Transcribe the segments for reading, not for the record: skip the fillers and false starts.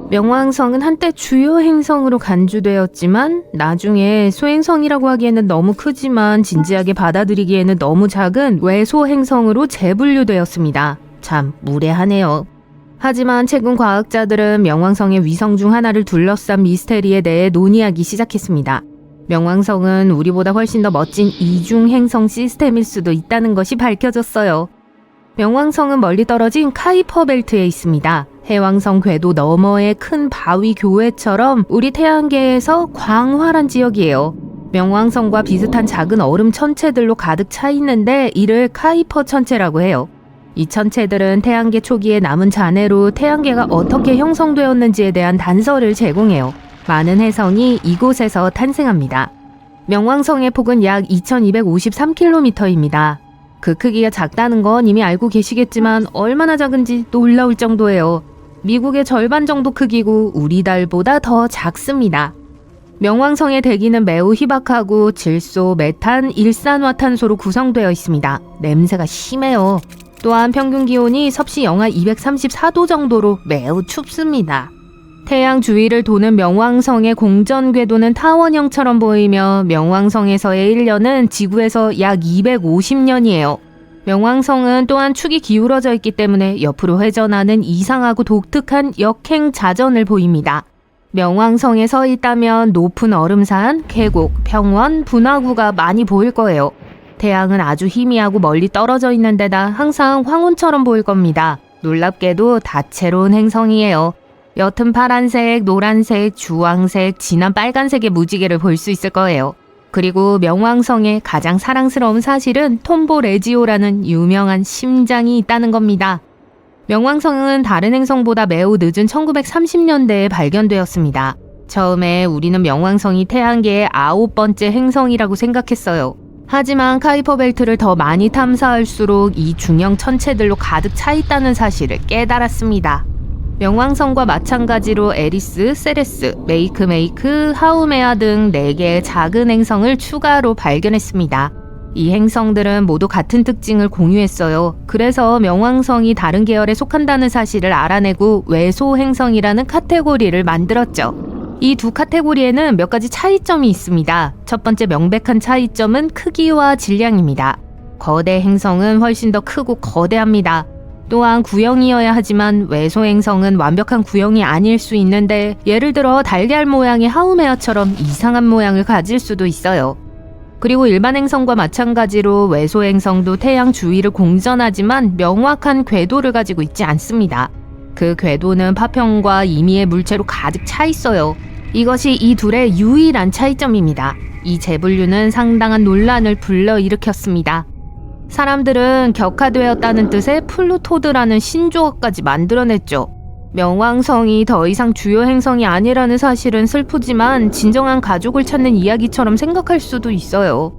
명왕성은 한때 주요 행성으로 간주되었지만 나중에 소행성이라고 하기에는 너무 크지만 진지하게 받아들이기에는 너무 작은 외소 행성으로 재분류되었습니다. 참 무례하네요. 하지만 최근 과학자들은 명왕성의 위성 중 하나를 둘러싼 미스테리에 대해 논의하기 시작했습니다. 명왕성은 우리보다 훨씬 더 멋진 이중 행성 시스템일 수도 있다는 것이 밝혀졌어요. 명왕성은 멀리 떨어진 카이퍼 벨트에 있습니다. 해왕성 궤도 너머의 큰 바위 교회처럼 우리 태양계에서 광활한 지역이에요. 명왕성과 비슷한 작은 얼음 천체들로 가득 차 있는데 이를 카이퍼 천체라고 해요. 이 천체들은 태양계 초기에 남은 잔해로 태양계가 어떻게 형성되었는지에 대한 단서를 제공해요. 많은 해성이 이곳에서 탄생합니다. 명왕성의 폭은 약 2253km입니다. 그 크기가 작다는 건 이미 알고 계시겠지만 얼마나 작은지 놀라울 정도예요. 미국의 절반 정도 크기고 우리 달보다 더 작습니다. 명왕성의 대기는 매우 희박하고 질소, 메탄, 일산화탄소로 구성되어 있습니다. 냄새가 심해요. 또한 평균 기온이 섭씨 영하 234도 정도로 매우 춥습니다. 태양 주위를 도는 명왕성의 공전 궤도는 타원형처럼 보이며 명왕성에서의 1년은 지구에서 약 250년이에요. 명왕성은 또한 축이 기울어져 있기 때문에 옆으로 회전하는 이상하고 독특한 역행 자전을 보입니다. 명왕성에 서 있다면 높은 얼음산, 계곡, 평원, 분화구가 많이 보일 거예요. 태양은 아주 희미하고 멀리 떨어져 있는 데다 항상 황혼처럼 보일 겁니다. 놀랍게도 다채로운 행성이에요. 옅은 파란색, 노란색, 주황색, 진한 빨간색의 무지개를 볼 수 있을 거예요. 그리고 명왕성의 가장 사랑스러운 사실은 톰보 레지오라는 유명한 심장이 있다는 겁니다. 명왕성은 다른 행성보다 매우 늦은 1930년대에 발견되었습니다. 처음에 우리는 명왕성이 태양계의 9번째 행성이라고 생각했어요. 하지만 카이퍼 벨트를 더 많이 탐사할수록 이 중형 천체들로 가득 차 있다는 사실을 깨달았습니다. 명왕성과 마찬가지로 에리스, 세레스, 메이크, 하우메아 등 4개의 작은 행성을 추가로 발견했습니다. 이 행성들은 모두 같은 특징을 공유했어요. 그래서 명왕성이 다른 계열에 속한다는 사실을 알아내고 외소 행성이라는 카테고리를 만들었죠. 이 두 카테고리에는 몇 가지 차이점이 있습니다. 첫 번째 명백한 차이점은 크기와 질량입니다. 거대 행성은 훨씬 더 크고 거대합니다. 또한 구형이어야 하지만 외소 행성은 완벽한 구형이 아닐 수 있는데 예를 들어 달걀 모양의 하우메아처럼 이상한 모양을 가질 수도 있어요. 그리고 일반 행성과 마찬가지로 외소 행성도 태양 주위를 공전하지만 명확한 궤도를 가지고 있지 않습니다. 그 궤도는 파편과 임의의 물체로 가득 차 있어요. 이것이 이 둘의 유일한 차이점입니다. 이 재분류는 상당한 논란을 불러일으켰습니다. 사람들은 격화되었다는 뜻의 플루토드라는 신조어까지 만들어냈죠. 명왕성이 더 이상 주요 행성이 아니라는 사실은 슬프지만 진정한 가족을 찾는 이야기처럼 생각할 수도 있어요.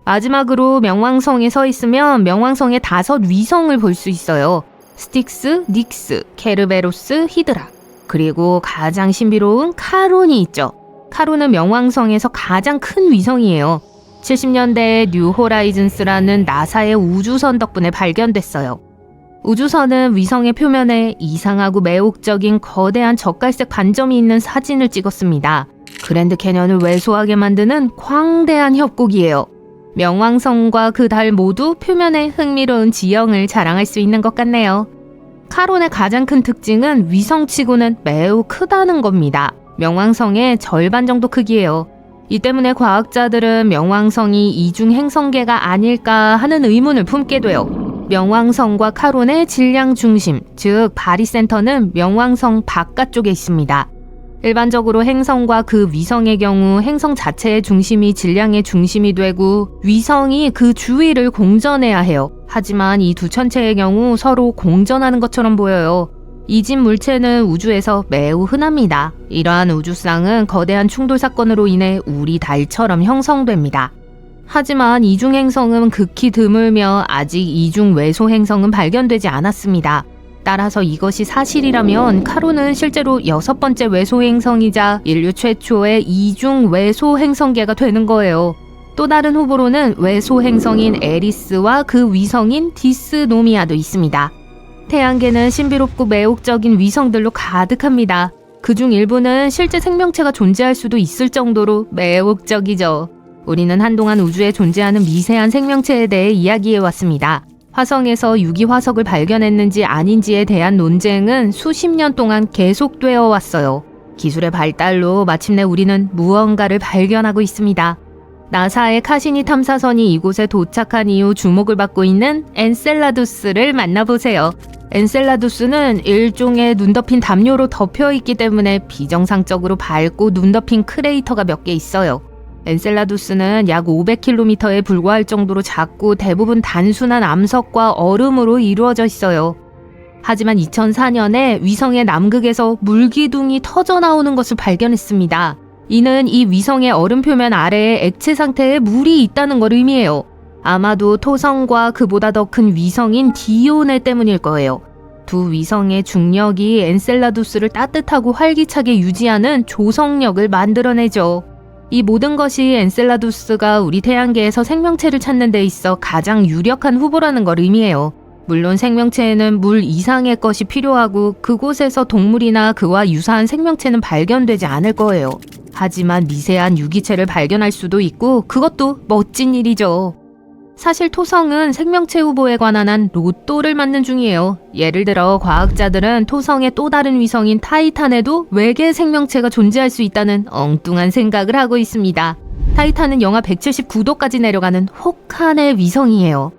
마지막으로 명왕성에 서 있으면 명왕성의 5 위성을 볼 수 있어요. 스틱스, 닉스, 케르베로스, 히드라. 그리고 가장 신비로운 카론이 있죠. 카론은 명왕성에서 가장 큰 위성이에요. 70년대에 뉴 호라이즌스라는 나사의 우주선 덕분에 발견됐어요. 우주선은 위성의 표면에 이상하고 매혹적인 거대한 젓갈색 반점이 있는 사진을 찍었습니다. 그랜드 캐년을 왜소하게 만드는 광대한 협곡이에요. 명왕성과 그 달 모두 표면에 흥미로운 지형을 자랑할 수 있는 것 같네요. 카론의 가장 큰 특징은 위성치고는 매우 크다는 겁니다. 명왕성의 절반 정도 크기예요. 이 때문에 과학자들은 명왕성이 이중 행성계가 아닐까 하는 의문을 품게 돼요. 명왕성과 카론의 질량 중심, 즉 바리센터는 명왕성 바깥쪽에 있습니다. 일반적으로 행성과 그 위성의 경우 행성 자체의 중심이 질량의 중심이 되고 위성이 그 주위를 공전해야 해요. 하지만 이 두 천체의 경우 서로 공전하는 것처럼 보여요. 이집 물체는 우주에서 매우 흔합니다. 이러한 우주쌍은 거대한 충돌 사건으로 인해 우리 달처럼 형성됩니다. 하지만 이중 행성은 극히 드물며 아직 이중 외소 행성은 발견되지 않았습니다. 따라서 이것이 사실이라면 카론은 실제로 6번째 외소 행성이자 인류 최초의 이중 외소 행성계가 되는 거예요. 또 다른 후보로는 외소 행성인 에리스와 그 위성인 디스노미아도 있습니다. 태양계는 신비롭고 매혹적인 위성들로 가득합니다. 그중 일부는 실제 생명체가 존재할 수도 있을 정도로 매혹적이죠. 우리는 한동안 우주에 존재하는 미세한 생명체에 대해 이야기해왔습니다. 화성에서 유기화석을 발견했는지 아닌지에 대한 논쟁은 수십 년 동안 계속되어 왔어요. 기술의 발달로 마침내 우리는 무언가를 발견하고 있습니다. 나사의 카시니 탐사선이 이곳에 도착한 이후 주목을 받고 있는 엔셀라두스를 만나보세요. 엔셀라두스는 일종의 눈 덮인 담요로 덮여 있기 때문에 비정상적으로 밝고 눈 덮인 크레이터가 몇 개 있어요. 엔셀라두스는 약 500km에 불과할 정도로 작고 대부분 단순한 암석과 얼음으로 이루어져 있어요. 하지만 2004년에 위성의 남극에서 물기둥이 터져 나오는 것을 발견했습니다. 이는 이 위성의 얼음 표면 아래에 액체 상태의 물이 있다는 걸 의미해요. 아마도 토성과 그보다 더 큰 위성인 디오네 때문일 거예요. 두 위성의 중력이 엔셀라두스를 따뜻하고 활기차게 유지하는 조성력을 만들어내죠. 이 모든 것이 엔셀라두스가 우리 태양계에서 생명체를 찾는 데 있어 가장 유력한 후보라는 걸 의미해요. 물론 생명체에는 물 이상의 것이 필요하고 그곳에서 동물이나 그와 유사한 생명체는 발견되지 않을 거예요. 하지만 미세한 유기체를 발견할 수도 있고 그것도 멋진 일이죠. 사실 토성은 생명체 후보에 관한 한 로또를 맞는 중이에요. 예를 들어 과학자들은 토성의 또 다른 위성인 타이탄에도 외계 생명체가 존재할 수 있다는 엉뚱한 생각을 하고 있습니다. 타이탄은 영하 179도까지 내려가는 혹한의 위성이에요.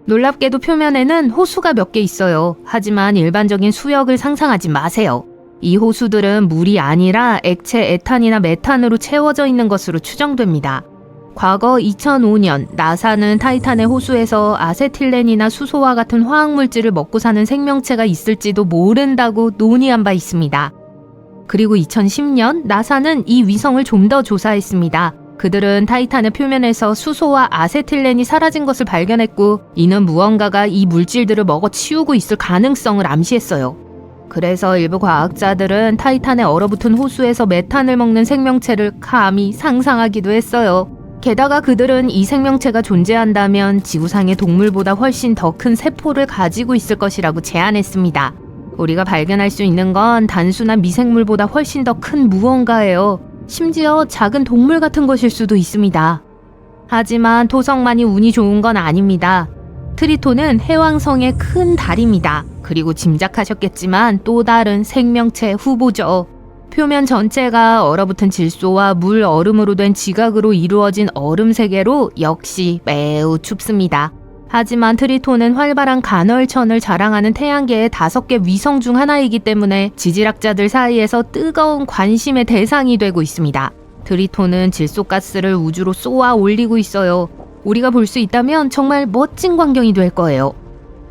놀랍게도 표면에는 호수가 몇 개 있어요. 하지만 일반적인 수역을 상상하지 마세요. 이 호수들은 물이 아니라 액체 에탄이나 메탄으로 채워져 있는 것으로 추정됩니다. 과거 2005년 나사는 타이탄의 호수에서 아세틸렌이나 수소와 같은 화학물질을 먹고 사는 생명체가 있을지도 모른다고 논의한 바 있습니다. 그리고 2010년 나사는 이 위성을 좀 더 조사했습니다. 그들은 타이탄의 표면에서 수소와 아세틸렌이 사라진 것을 발견했고 이는 무언가가 이 물질들을 먹어치우고 있을 가능성을 암시했어요. 그래서 일부 과학자들은 타이탄의 얼어붙은 호수에서 메탄을 먹는 생명체를 감히 상상하기도 했어요. 게다가 그들은 이 생명체가 존재한다면 지구상의 동물보다 훨씬 더 큰 세포를 가지고 있을 것이라고 제안했습니다. 우리가 발견할 수 있는 건 단순한 미생물보다 훨씬 더 큰 무언가예요. 심지어 작은 동물 같은 것일 수도 있습니다. 하지만 토성만이 운이 좋은 건 아닙니다. 트리톤은 해왕성의 큰 달입니다. 그리고 짐작하셨겠지만 또 다른 생명체 후보죠. 표면 전체가 얼어붙은 질소와 물 얼음으로 된 지각으로 이루어진 얼음 세계로 역시 매우 춥습니다. 하지만 트리톤은 활발한 간헐천을 자랑하는 태양계의 5개 위성 중 하나이기 때문에 지질학자들 사이에서 뜨거운 관심의 대상이 되고 있습니다. 트리톤은 질소가스를 우주로 쏘아 올리고 있어요. 우리가 볼 수 있다면 정말 멋진 광경이 될 거예요.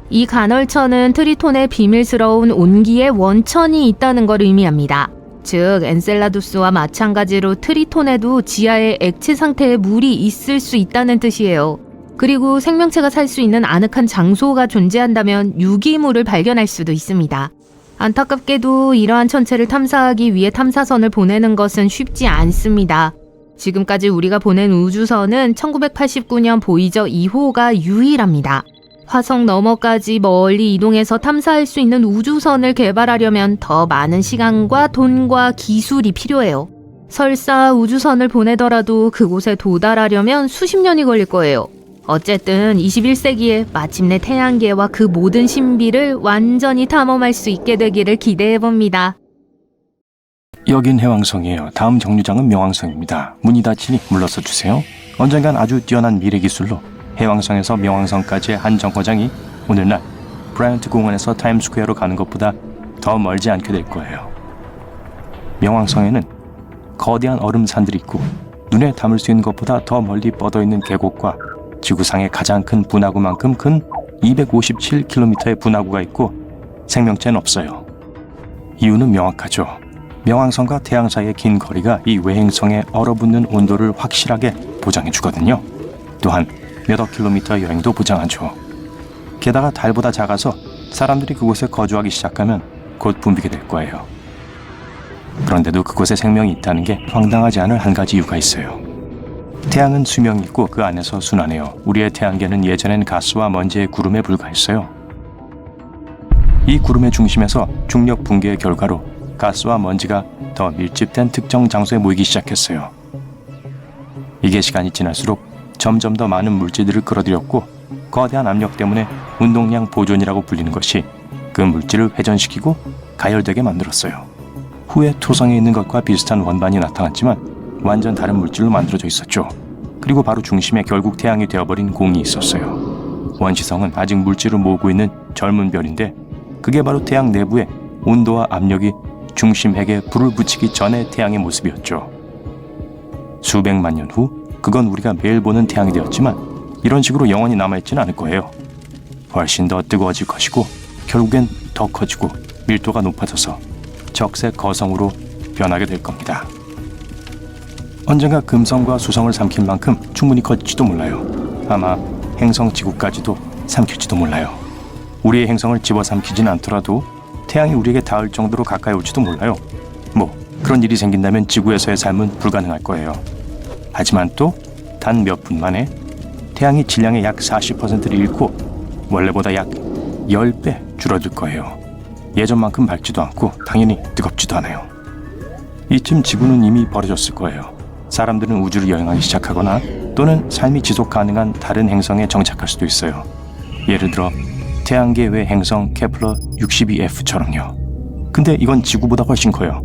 이 간헐천은 트리톤의 비밀스러운 온기의 원천이 있다는 걸 의미합니다. 즉 엔셀라두스와 마찬가지로 트리톤에도 지하에 액체 상태의 물이 있을 수 있다는 뜻이에요. 그리고 생명체가 살 수 있는 아늑한 장소가 존재한다면 유기물을 발견할 수도 있습니다. 안타깝게도 이러한 천체를 탐사하기 위해 탐사선을 보내는 것은 쉽지 않습니다. 지금까지 우리가 보낸 우주선은 1989년 보이저 2호가 유일합니다. 화성 너머까지 멀리 이동해서 탐사할 수 있는 우주선을 개발하려면 더 많은 시간과 돈과 기술이 필요해요. 설사 우주선을 보내더라도 그곳에 도달하려면 수십 년이 걸릴 거예요. 어쨌든 21세기에 마침내 태양계와 그 모든 신비를 완전히 탐험할 수 있게 되기를 기대해봅니다. 여긴 해왕성이에요. 다음 정류장은 명왕성입니다. 문이 닫히니 물러서 주세요. 언젠간 아주 뛰어난 미래 기술로 해왕성에서 명왕성까지의 한 정거장이 오늘날 브라이언트 공원에서 타임스퀘어로 가는 것보다 더 멀지 않게 될 거예요. 명왕성에는 거대한 얼음산들이 있고 눈에 담을 수 있는 것보다 더 멀리 뻗어있는 계곡과 지구상의 가장 큰 분화구만큼 큰 257km의 분화구가 있고 생명체는 없어요. 이유는 명확하죠. 명왕성과 태양 사이의 긴 거리가 이 외행성의 얼어붙는 온도를 확실하게 보장해 주거든요. 또한 몇억 킬로미터 여행도 보장하죠. 게다가 달보다 작아서 사람들이 그곳에 거주하기 시작하면 곧 붐비게 될 거예요. 그런데도 그곳에 생명이 있다는 게 황당하지 않을 한 가지 이유가 있어요. 태양은 수명이 있고 그 안에서 순환해요. 우리의 태양계는 예전엔 가스와 먼지의 구름에 불과했어요. 이 구름의 중심에서 중력 붕괴의 결과로 가스와 먼지가 더 밀집된 특정 장소에 모이기 시작했어요. 이게 시간이 지날수록 점점 더 많은 물질들을 끌어들였고 거대한 압력 때문에 운동량 보존이라고 불리는 것이 그 물질을 회전시키고 가열되게 만들었어요. 후에 토성에 있는 것과 비슷한 원반이 나타났지만 완전 다른 물질로 만들어져 있었죠. 그리고 바로 중심에 결국 태양이 되어버린 공이 있었어요. 원시성은 아직 물질을 모으고 있는 젊은 별인데 그게 바로 태양 내부의 온도와 압력이 중심 핵에 불을 붙이기 전의 태양의 모습이었죠. 수백만 년 후 그건 우리가 매일 보는 태양이 되었지만 이런 식으로 영원히 남아있지는 않을 거예요. 훨씬 더 뜨거워질 것이고 결국엔 더 커지고 밀도가 높아져서 적색 거성으로 변하게 될 겁니다. 언젠가 금성과 수성을 삼킬 만큼 충분히 커질지도 몰라요. 아마 행성 지구까지도 삼킬지도 몰라요. 우리의 행성을 집어삼키진 않더라도 태양이 우리에게 닿을 정도로 가까이 올지도 몰라요. 뭐 그런 일이 생긴다면 지구에서의 삶은 불가능할 거예요. 하지만 또 단 몇 분 만에 태양이 질량의 약 40%를 잃고 원래보다 약 10배 줄어들 거예요. 예전만큼 밝지도 않고 당연히 뜨겁지도 않아요. 이쯤 지구는 이미 벌어졌을 거예요. 사람들은 우주를 여행하기 시작하거나 또는 삶이 지속 가능한 다른 행성에 정착할 수도 있어요. 예를 들어 태양계 외 행성 케플러 62F처럼요. 근데 이건 지구보다 훨씬 커요.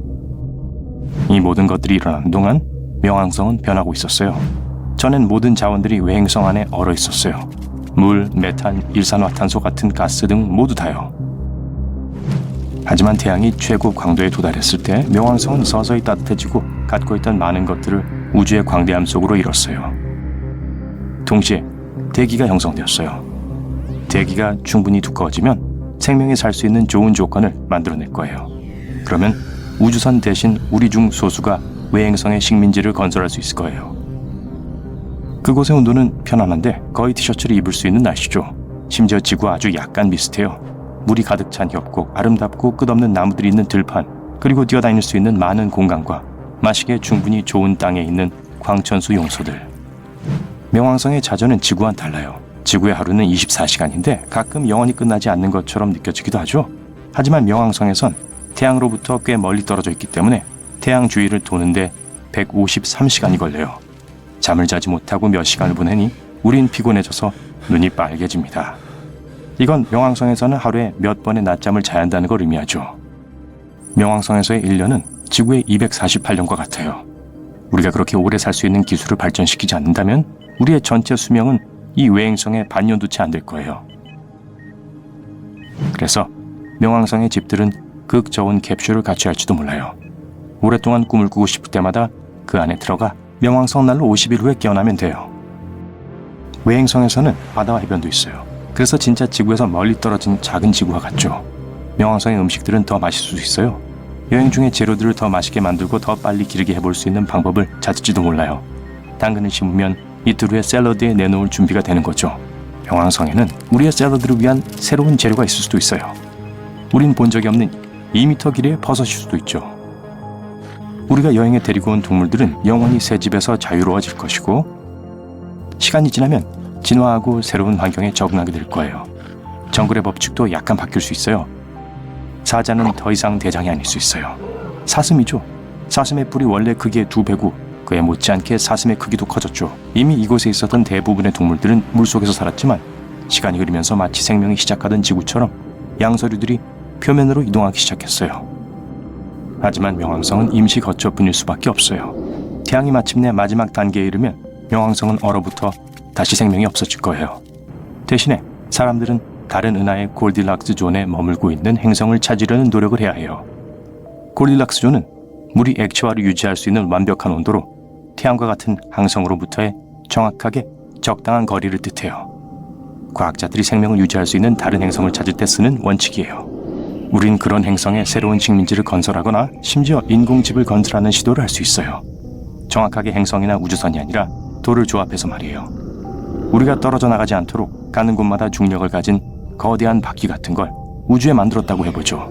이 모든 것들이 일어나는 동안 명왕성은 변하고 있었어요. 전엔 모든 자원들이 외행성 안에 얼어 있었어요. 물, 메탄, 일산화탄소 같은 가스 등 모두 다요. 하지만 태양이 최고 광도에 도달했을 때 명왕성은 서서히 따뜻해지고 갖고 있던 많은 것들을 우주의 광대함 속으로 잃었어요. 동시에 대기가 형성되었어요. 대기가 충분히 두꺼워지면 생명이 살 수 있는 좋은 조건을 만들어낼 거예요. 그러면 우주선 대신 우리 중 소수가 외행성의 식민지를 건설할 수 있을 거예요. 그곳의 온도는 편안한데 거의 티셔츠를 입을 수 있는 날씨죠. 심지어 지구와 아주 약간 비슷해요. 물이 가득 찬 협곡, 아름답고 끝없는 나무들이 있는 들판, 그리고 뛰어다닐 수 있는 많은 공간과 마시기에 충분히 좋은 땅에 있는 광천수 용소들. 명왕성의 자전은 지구와는 달라요. 지구의 하루는 24시간인데 가끔 영원히 끝나지 않는 것처럼 느껴지기도 하죠. 하지만 명왕성에선 태양으로부터 꽤 멀리 떨어져 있기 때문에 태양 주위를 도는데 153시간이 걸려요. 잠을 자지 못하고 몇 시간을 보내니 우린 피곤해져서 눈이 빨개집니다. 이건 명왕성에서는 하루에 몇 번의 낮잠을 자야 한다는 걸 의미하죠. 명왕성에서의 1년은 지구의 248년과 같아요. 우리가 그렇게 오래 살 수 있는 기술을 발전시키지 않는다면 우리의 전체 수명은 이 외행성의 반년도 채 안 될 거예요. 그래서 명왕성의 집들은 극저온 캡슐을 갖춰야 할지도 몰라요. 오랫동안 꿈을 꾸고 싶을 때마다 그 안에 들어가 명왕성 날로 50일 후에 깨어나면 돼요. 외행성에서는 바다와 해변도 있어요. 그래서 진짜 지구에서 멀리 떨어진 작은 지구와 같죠. 명왕성의 음식들은 더 맛있을 수 있어요. 여행 중에 재료들을 더 맛있게 만들고 더 빨리 기르게 해볼 수 있는 방법을 찾을지도 몰라요. 당근을 심으면 이틀 후에 샐러드에 내놓을 준비가 되는 거죠. 명왕성에는 우리의 샐러드를 위한 새로운 재료가 있을 수도 있어요. 우린 본 적이 없는 2m 길이의 버섯일 수도 있죠. 우리가 여행에 데리고 온 동물들은 영원히 새 집에서 자유로워질 것이고 시간이 지나면 진화하고 새로운 환경에 적응하게 될 거예요. 정글의 법칙도 약간 바뀔 수 있어요. 사자는 더 이상 대장이 아닐 수 있어요. 사슴이죠. 사슴의 뿔이 원래 크기의 2배고 그에 못지않게 사슴의 크기도 커졌죠. 이미 이곳에 있었던 대부분의 동물들은 물속에서 살았지만 시간이 흐르면서 마치 생명이 시작하던 지구처럼 양서류들이 표면으로 이동하기 시작했어요. 하지만 명왕성은 임시 거처뿐일 수밖에 없어요. 태양이 마침내 마지막 단계에 이르면 명왕성은 얼어붙어 다시 생명이 없어질 거예요. 대신에 사람들은 다른 은하의 골디락스 존에 머물고 있는 행성을 찾으려는 노력을 해야 해요. 골디락스 존은 물이 액체화를 유지할 수 있는 완벽한 온도로 태양과 같은 항성으로부터의 정확하게 적당한 거리를 뜻해요. 과학자들이 생명을 유지할 수 있는 다른 행성을 찾을 때 쓰는 원칙이에요. 우린 그런 행성에 새로운 식민지를 건설하거나 심지어 인공집을 건설하는 시도를 할 수 있어요. 정확하게 행성이나 우주선이 아니라 돌을 조합해서 말이에요. 우리가 떨어져 나가지 않도록 가는 곳마다 중력을 가진 거대한 바퀴 같은 걸 우주에 만들었다고 해보죠.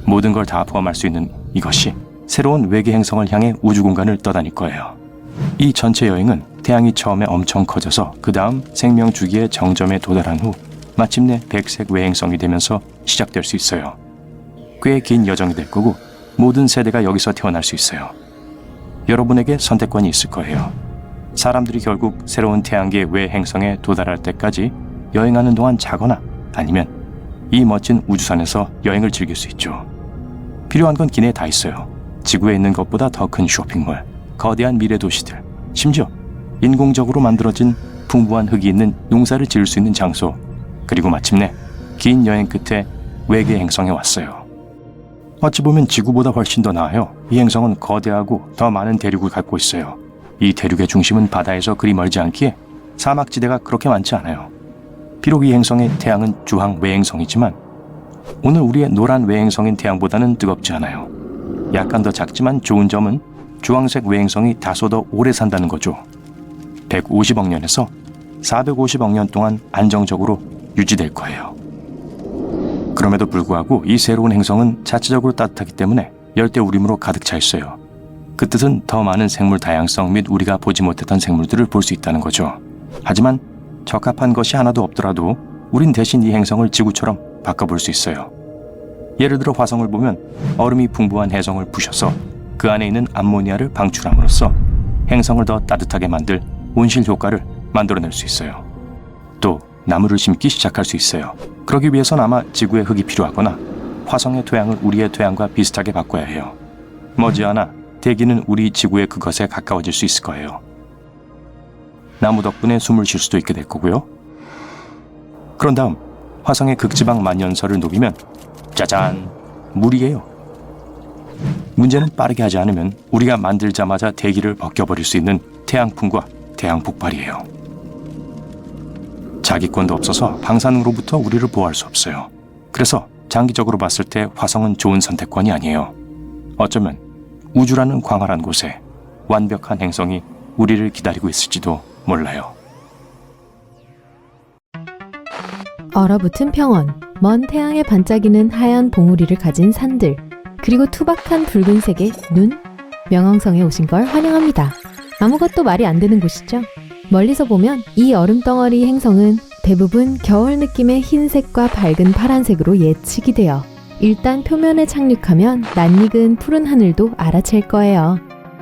모든 걸 다 포함할 수 있는 이것이 새로운 외계 행성을 향해 우주 공간을 떠다닐 거예요. 이 전체 여행은 태양이 처음에 엄청 커져서 그 다음 생명 주기의 정점에 도달한 후 마침내 백색 외행성이 되면서 시작될 수 있어요. 꽤 긴 여정이 될 거고 모든 세대가 여기서 태어날 수 있어요. 여러분에게 선택권이 있을 거예요. 사람들이 결국 새로운 태양계 외 행성에 도달할 때까지 여행하는 동안 자거나 아니면 이 멋진 우주선에서 여행을 즐길 수 있죠. 필요한 건 기내에 다 있어요. 지구에 있는 것보다 더 큰 쇼핑몰, 거대한 미래 도시들, 심지어 인공적으로 만들어진 풍부한 흙이 있는 농사를 지을 수 있는 장소, 그리고 마침내 긴 여행 끝에 외계 행성에 왔어요. 어찌 보면 지구보다 훨씬 더 나아요. 이 행성은 거대하고 더 많은 대륙을 갖고 있어요. 이 대륙의 중심은 바다에서 그리 멀지 않기에 사막지대가 그렇게 많지 않아요. 비록 이 행성의 태양은 주황 외행성이지만 오늘 우리의 노란 외행성인 태양보다는 뜨겁지 않아요. 약간 더 작지만 좋은 점은 주황색 외행성이 다소 더 오래 산다는 거죠. 150억 년에서 450억 년 동안 안정적으로 유지될 거예요. 그럼에도 불구하고 이 새로운 행성은 자체적으로 따뜻하기 때문에 열대 우림으로 가득 차 있어요. 그 뜻은 더 많은 생물 다양성 및 우리가 보지 못했던 생물들을 볼 수 있다는 거죠. 하지만 적합한 것이 하나도 없더라도 우린 대신 이 행성을 지구처럼 바꿔볼 수 있어요. 예를 들어 화성을 보면 얼음이 풍부한 해성을 부셔서 그 안에 있는 암모니아를 방출함으로써 행성을 더 따뜻하게 만들 온실 효과를 만들어낼 수 있어요. 또 나무를 심기 시작할 수 있어요. 그러기 위해선 아마 지구의 흙이 필요하거나 화성의 토양을 우리의 토양과 비슷하게 바꿔야 해요. 머지않아 대기는 우리 지구의 그것에 가까워질 수 있을 거예요. 나무 덕분에 숨을 쉴 수도 있게 될 거고요. 그런 다음 화성의 극지방 만연설을 녹이면 짜잔! 물이에요. 문제는 빠르게 하지 않으면 우리가 만들자마자 대기를 벗겨버릴 수 있는 태양풍과 태양 폭발이에요. 자기권도 없어서 방사능으로부터 우리를 보호할 수 없어요. 그래서 장기적으로 봤을 때 화성은 좋은 선택권이 아니에요. 어쩌면 우주라는 광활한 곳에 완벽한 행성이 우리를 기다리고 있을지도 몰라요. 얼어붙은 평원, 먼 태양에 반짝이는 하얀 봉우리를 가진 산들, 그리고 투박한 붉은색의 눈, 명왕성에 오신 걸 환영합니다. 아무것도 말이 안 되는 곳이죠. 멀리서 보면 이 얼음덩어리 행성은 대부분 겨울 느낌의 흰색과 밝은 파란색으로 예측이 돼요. 일단 표면에 착륙하면 낯익은 푸른 하늘도 알아챌 거예요.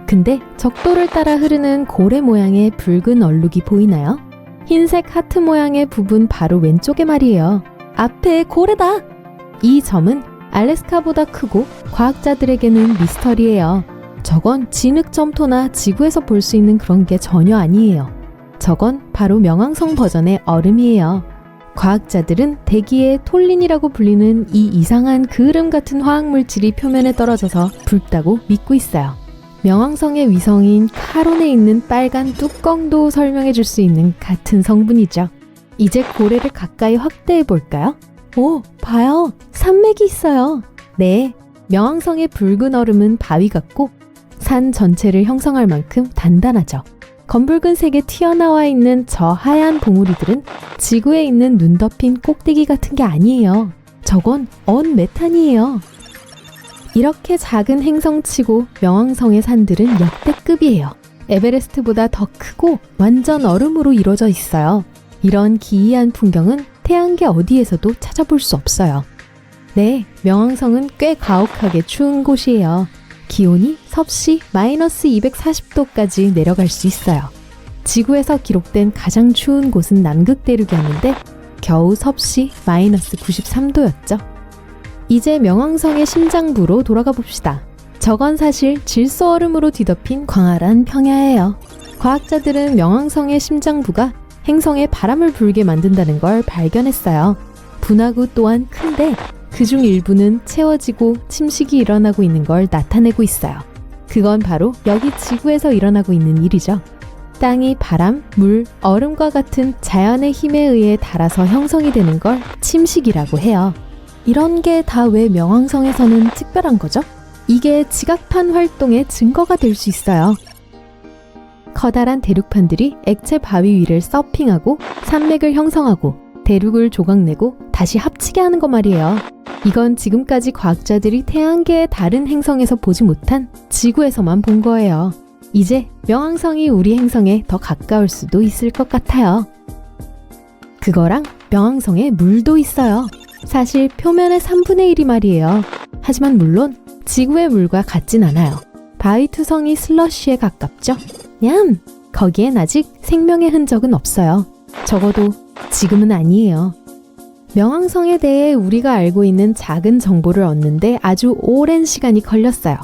근데 적도를 따라 흐르는 고래 모양의 붉은 얼룩이 보이나요? 흰색 하트 모양의 부분 바로 왼쪽에 말이에요. 앞에 고래다! 이 점은 알래스카보다 크고 과학자들에게는 미스터리예요. 저건 진흙점토나 지구에서 볼 수 있는 그런 게 전혀 아니에요. 저건 바로 명왕성 버전의 얼음이에요. 과학자들은 대기에 톨린이라고 불리는 이 이상한 그을음 같은 화학물질이 표면에 떨어져서 붉다고 믿고 있어요. 명왕성의 위성인 카론에 있는 빨간 뚜껑도 설명해 줄 수 있는 같은 성분이죠. 이제 고래를 가까이 확대해 볼까요? 오, 봐요. 산맥이 있어요. 네, 명왕성의 붉은 얼음은 바위 같고 산 전체를 형성할 만큼 단단하죠. 검붉은색에 튀어나와 있는 저 하얀 봉우리들은 지구에 있는 눈 덮인 꼭대기 같은 게 아니에요. 저건 언메탄이에요. 이렇게 작은 행성치고 명왕성의 산들은 역대급이에요. 에베레스트보다 더 크고 완전 얼음으로 이루어져 있어요. 이런 기이한 풍경은 태양계 어디에서도 찾아볼 수 없어요. 네, 명왕성은 꽤 가혹하게 추운 곳이에요. 기온이 섭씨 마이너스 240도까지 내려갈 수 있어요. 지구에서 기록된 가장 추운 곳은 남극대륙이었는데 겨우 섭씨 마이너스 93도였죠. 이제 명왕성의 심장부로 돌아가 봅시다. 저건 사실 질소 얼음으로 뒤덮인 광활한 평야예요. 과학자들은 명왕성의 심장부가 행성에 바람을 불게 만든다는 걸 발견했어요. 분화구 또한 큰데 그중 일부는 채워지고 침식이 일어나고 있는 걸 나타내고 있어요. 그건 바로 여기 지구에서 일어나고 있는 일이죠. 땅이 바람, 물, 얼음과 같은 자연의 힘에 의해 닳아서 형성이 되는 걸 침식이라고 해요. 이런 게 다 왜 명왕성에서는 특별한 거죠? 이게 지각판 활동의 증거가 될 수 있어요. 커다란 대륙판들이 액체 바위 위를 서핑하고 산맥을 형성하고 대륙을 조각내고 다시 합치게 하는 거 말이에요. 이건 지금까지 과학자들이 태양계의 다른 행성에서 보지 못한 지구에서만 본 거예요. 이제 명왕성이 우리 행성에 더 가까울 수도 있을 것 같아요. 그거랑 명왕성에 물도 있어요. 사실 표면의 3분의 1이 말이에요. 하지만 물론 지구의 물과 같진 않아요. 바위 투성이 슬러시에 가깝죠? 냠! 거기엔 아직 생명의 흔적은 없어요. 적어도 지금은 아니에요. 명왕성에 대해 우리가 알고 있는 작은 정보를 얻는데 아주 오랜 시간이 걸렸어요.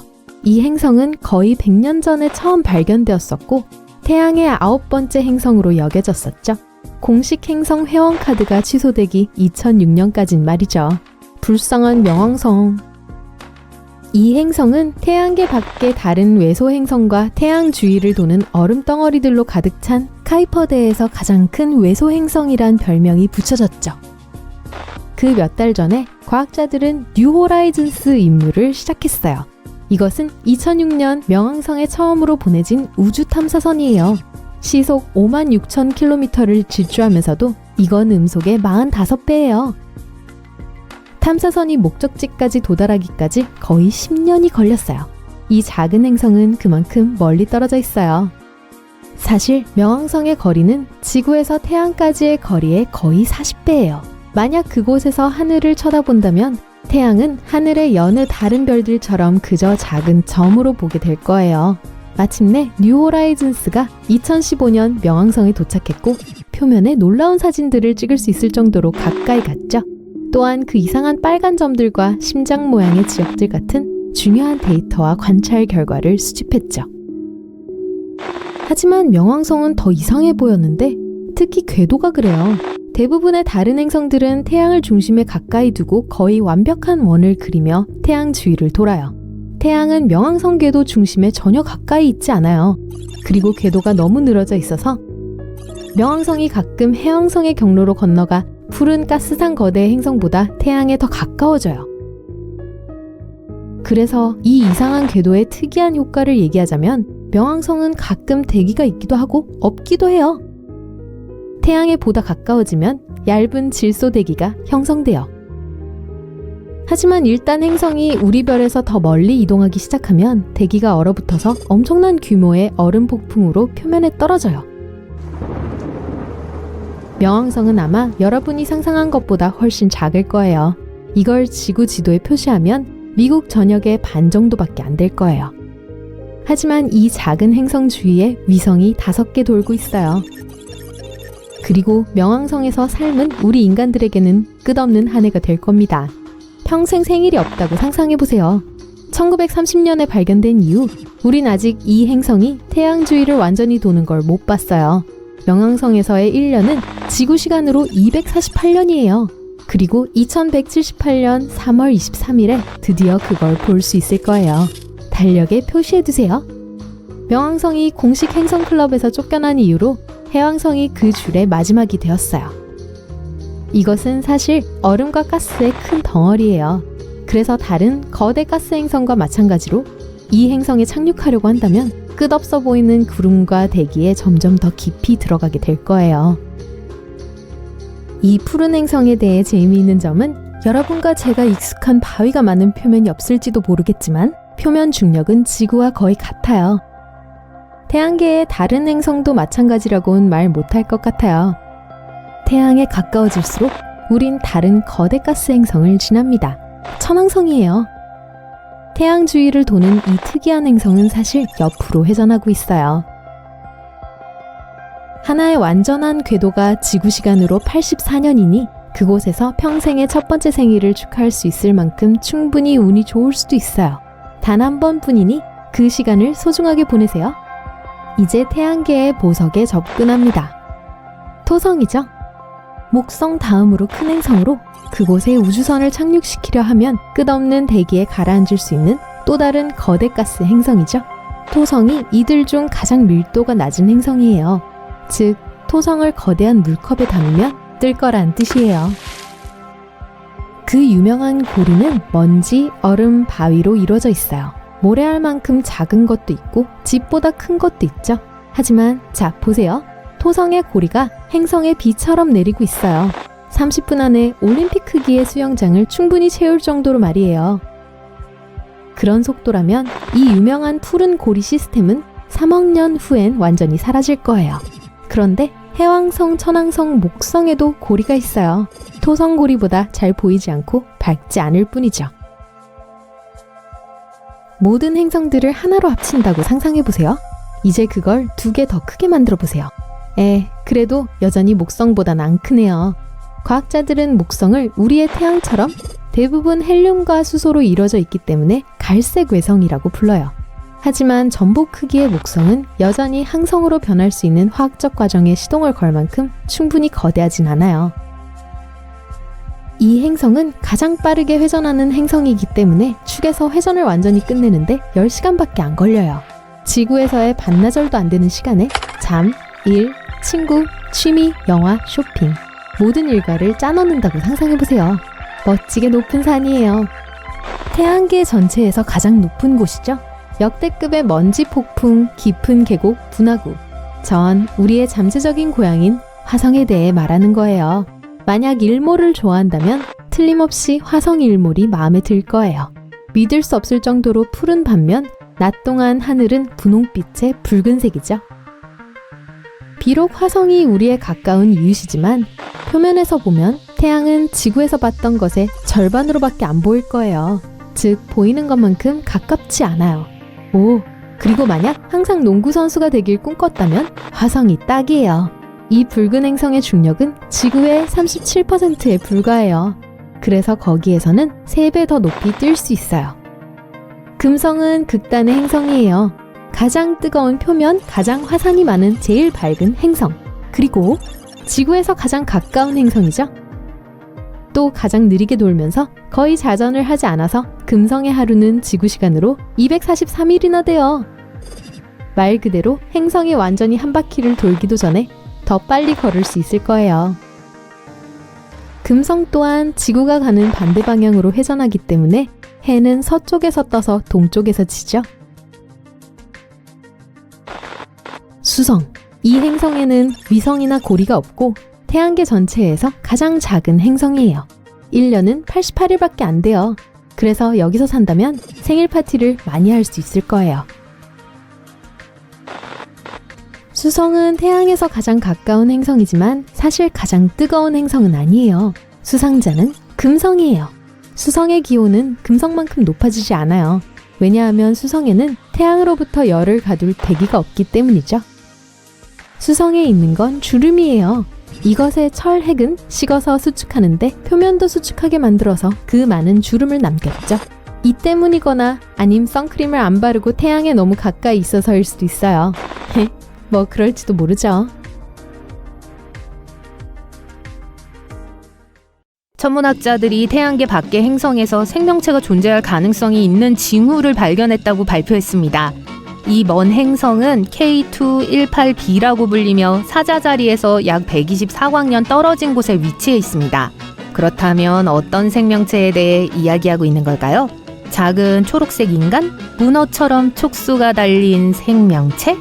이 행성은 거의 100년 전에 처음 발견되었었고 태양의 9번째 행성으로 여겨졌었죠. 공식 행성 회원 카드가 취소되기 2006년까진 말이죠. 불쌍한 명왕성. 이 행성은 태양계 밖의 다른 외소 행성과 태양 주위를 도는 얼음 덩어리들로 가득 찬 카이퍼대에서 가장 큰 외소 행성이란 별명이 붙여졌죠. 그 몇 달 전에 과학자들은 뉴 호라이즌스 임무를 시작했어요. 이것은 2006년 명왕성에 처음으로 보내진 우주 탐사선이에요. 시속 56,000km를 질주하면서도 이건 음속의 45배예요. 탐사선이 목적지까지 도달하기까지 거의 10년이 걸렸어요. 이 작은 행성은 그만큼 멀리 떨어져 있어요. 사실 명왕성의 거리는 지구에서 태양까지의 거리의 거의 40배예요. 만약 그곳에서 하늘을 쳐다본다면 태양은 하늘의 여느 다른 별들처럼 그저 작은 점으로 보게 될 거예요. 마침내 뉴 호라이즌스가 2015년 명왕성에 도착했고 표면에 놀라운 사진들을 찍을 수 있을 정도로 가까이 갔죠. 또한 그 이상한 빨간 점들과 심장 모양의 지역들 같은 중요한 데이터와 관찰 결과를 수집했죠. 하지만 명왕성은 더 이상해 보였는데 특히 궤도가 그래요. 대부분의 다른 행성들은 태양을 중심에 가까이 두고 거의 완벽한 원을 그리며 태양 주위를 돌아요. 태양은 명왕성 궤도 중심에 전혀 가까이 있지 않아요. 그리고 궤도가 너무 늘어져 있어서 명왕성이 가끔 해왕성의 경로로 건너가 푸른 가스산 거대 행성보다 태양에 더 가까워져요. 그래서 이 이상한 궤도의 특이한 효과를 얘기하자면 명왕성은 가끔 대기가 있기도 하고 없기도 해요. 태양에 보다 가까워지면 얇은 질소 대기가 형성돼요. 하지만 일단 행성이 우리 별에서 더 멀리 이동하기 시작하면 대기가 얼어붙어서 엄청난 규모의 얼음 폭풍으로 표면에 떨어져요. 명왕성은 아마 여러분이 상상한 것보다 훨씬 작을 거예요. 이걸 지구 지도에 표시하면 미국 전역의 반 정도밖에 안 될 거예요. 하지만 이 작은 행성 주위에 위성이 5개 돌고 있어요. 그리고 명왕성에서 삶은 우리 인간들에게는 끝없는 한 해가 될 겁니다. 평생 생일이 없다고 상상해보세요. 1930년에 발견된 이후 우린 아직 이 행성이 태양 주위를 완전히 도는 걸 못 봤어요. 명왕성에서의 1년은 지구 시간으로 248년이에요. 그리고 2178년 3월 23일에 드디어 그걸 볼 수 있을 거예요. 달력에 표시해두세요. 명왕성이 공식 행성클럽에서 쫓겨난 이후로 해왕성이 그 줄의 마지막이 되었어요. 이것은 사실 얼음과 가스의 큰 덩어리예요. 그래서 다른 거대 가스 행성과 마찬가지로 이 행성에 착륙하려고 한다면 끝없어 보이는 구름과 대기에 점점 더 깊이 들어가게 될 거예요. 이 푸른 행성에 대해 재미있는 점은 여러분과 제가 익숙한 바위가 많은 표면이 없을지도 모르겠지만 표면 중력은 지구와 거의 같아요. 태양계의 다른 행성도 마찬가지라고는 말 못할 것 같아요. 태양에 가까워질수록 우린 다른 거대 가스 행성을 지납니다. 천왕성이에요. 태양 주위를 도는 이 특이한 행성은 사실 옆으로 회전하고 있어요. 하나의 완전한 궤도가 지구 시간으로 84년이니 그곳에서 평생의 첫 번째 생일을 축하할 수 있을 만큼 충분히 운이 좋을 수도 있어요. 단 한 번뿐이니 그 시간을 소중하게 보내세요. 이제 태양계의 보석에 접근합니다. 토성이죠. 목성 다음으로 큰 행성으로 그곳에 우주선을 착륙시키려 하면 끝없는 대기에 가라앉을 수 있는 또 다른 거대 가스 행성이죠. 토성이 이들 중 가장 밀도가 낮은 행성이에요. 즉, 토성을 거대한 물컵에 담으면 뜰 거란 뜻이에요. 그 유명한 고리는 먼지, 얼음, 바위로 이루어져 있어요. 모래알 만큼 작은 것도 있고 집보다 큰 것도 있죠. 하지만 자, 보세요. 토성의 고리가 행성의 비처럼 내리고 있어요. 30분 안에 올림픽 크기의 수영장을 충분히 채울 정도로 말이에요. 그런 속도라면 이 유명한 푸른 고리 시스템은 3억 년 후엔 완전히 사라질 거예요. 그런데 해왕성, 천왕성, 목성에도 고리가 있어요. 토성 고리보다 잘 보이지 않고 밝지 않을 뿐이죠. 모든 행성들을 하나로 합친다고 상상해보세요. 이제 그걸 2개 더 크게 만들어보세요. 그래도 여전히 목성보단 안 크네요. 과학자들은 목성을 우리의 태양처럼 대부분 헬륨과 수소로 이루어져 있기 때문에 갈색 외성이라고 불러요. 하지만 전복 크기의 목성은 여전히 항성으로 변할 수 있는 화학적 과정에 시동을 걸 만큼 충분히 거대하진 않아요. 이 행성은 가장 빠르게 회전하는 행성이기 때문에 축에서 회전을 완전히 끝내는데 10시간밖에 안 걸려요. 지구에서의 반나절도 안 되는 시간에 잠, 일, 친구, 취미, 영화, 쇼핑 모든 일과를 짜넣는다고 상상해보세요. 멋지게 높은 산이에요. 태양계 전체에서 가장 높은 곳이죠. 역대급의 먼지 폭풍, 깊은 계곡, 분화구. 전 우리의 잠재적인 고향인 화성에 대해 말하는 거예요. 만약 일몰을 좋아한다면 틀림없이 화성 일몰이 마음에 들 거예요. 믿을 수 없을 정도로 푸른 반면 낮 동안 하늘은 분홍빛의 붉은색이죠. 비록 화성이 우리에 가까운 이웃이지만 표면에서 보면 태양은 지구에서 봤던 것의 절반으로밖에 안 보일 거예요. 즉 보이는 것만큼 가깝지 않아요. 그리고 만약 항상 농구 선수가 되길 꿈꿨다면 화성이 딱이에요. 이 붉은 행성의 중력은 지구의 37%에 불과해요. 그래서 거기에서는 3배 더 높이 뛸 수 있어요. 금성은 극단의 행성이에요. 가장 뜨거운 표면, 가장 화산이 많은 제일 밝은 행성. 그리고 지구에서 가장 가까운 행성이죠. 또 가장 느리게 돌면서 거의 자전을 하지 않아서 금성의 하루는 지구 시간으로 243일이나 돼요. 말 그대로 행성이 완전히 한 바퀴를 돌기도 전에 더 빨리 걸을 수 있을 거예요. 금성 또한 지구가 가는 반대 방향으로 회전하기 때문에 해는 서쪽에서 떠서 동쪽에서 지죠. 수성. 이 행성에는 위성이나 고리가 없고 태양계 전체에서 가장 작은 행성이에요. 1년은 88일밖에 안 돼요. 그래서 여기서 산다면 생일 파티를 많이 할 수 있을 거예요. 수성은 태양에서 가장 가까운 행성이지만 사실 가장 뜨거운 행성은 아니에요. 수상자는 금성이에요. 수성의 기온은 금성만큼 높아지지 않아요. 왜냐하면 수성에는 태양으로부터 열을 가둘 대기가 없기 때문이죠. 수성에 있는 건 주름이에요. 이것의 철핵은 식어서 수축하는데 표면도 수축하게 만들어서 그 많은 주름을 남겼죠. 이 때문이거나 아님 선크림을 안 바르고 태양에 너무 가까이 있어서일 수도 있어요. 뭐 그럴지도 모르죠. 천문학자들이 태양계 밖의 행성에서 생명체가 존재할 가능성이 있는 징후를 발견했다고 발표했습니다. 이 먼 행성은 K218b라고 불리며 사자자리에서 약 124광년 떨어진 곳에 위치해 있습니다. 그렇다면 어떤 생명체에 대해 이야기하고 있는 걸까요? 작은 초록색 인간? 문어처럼 촉수가 달린 생명체?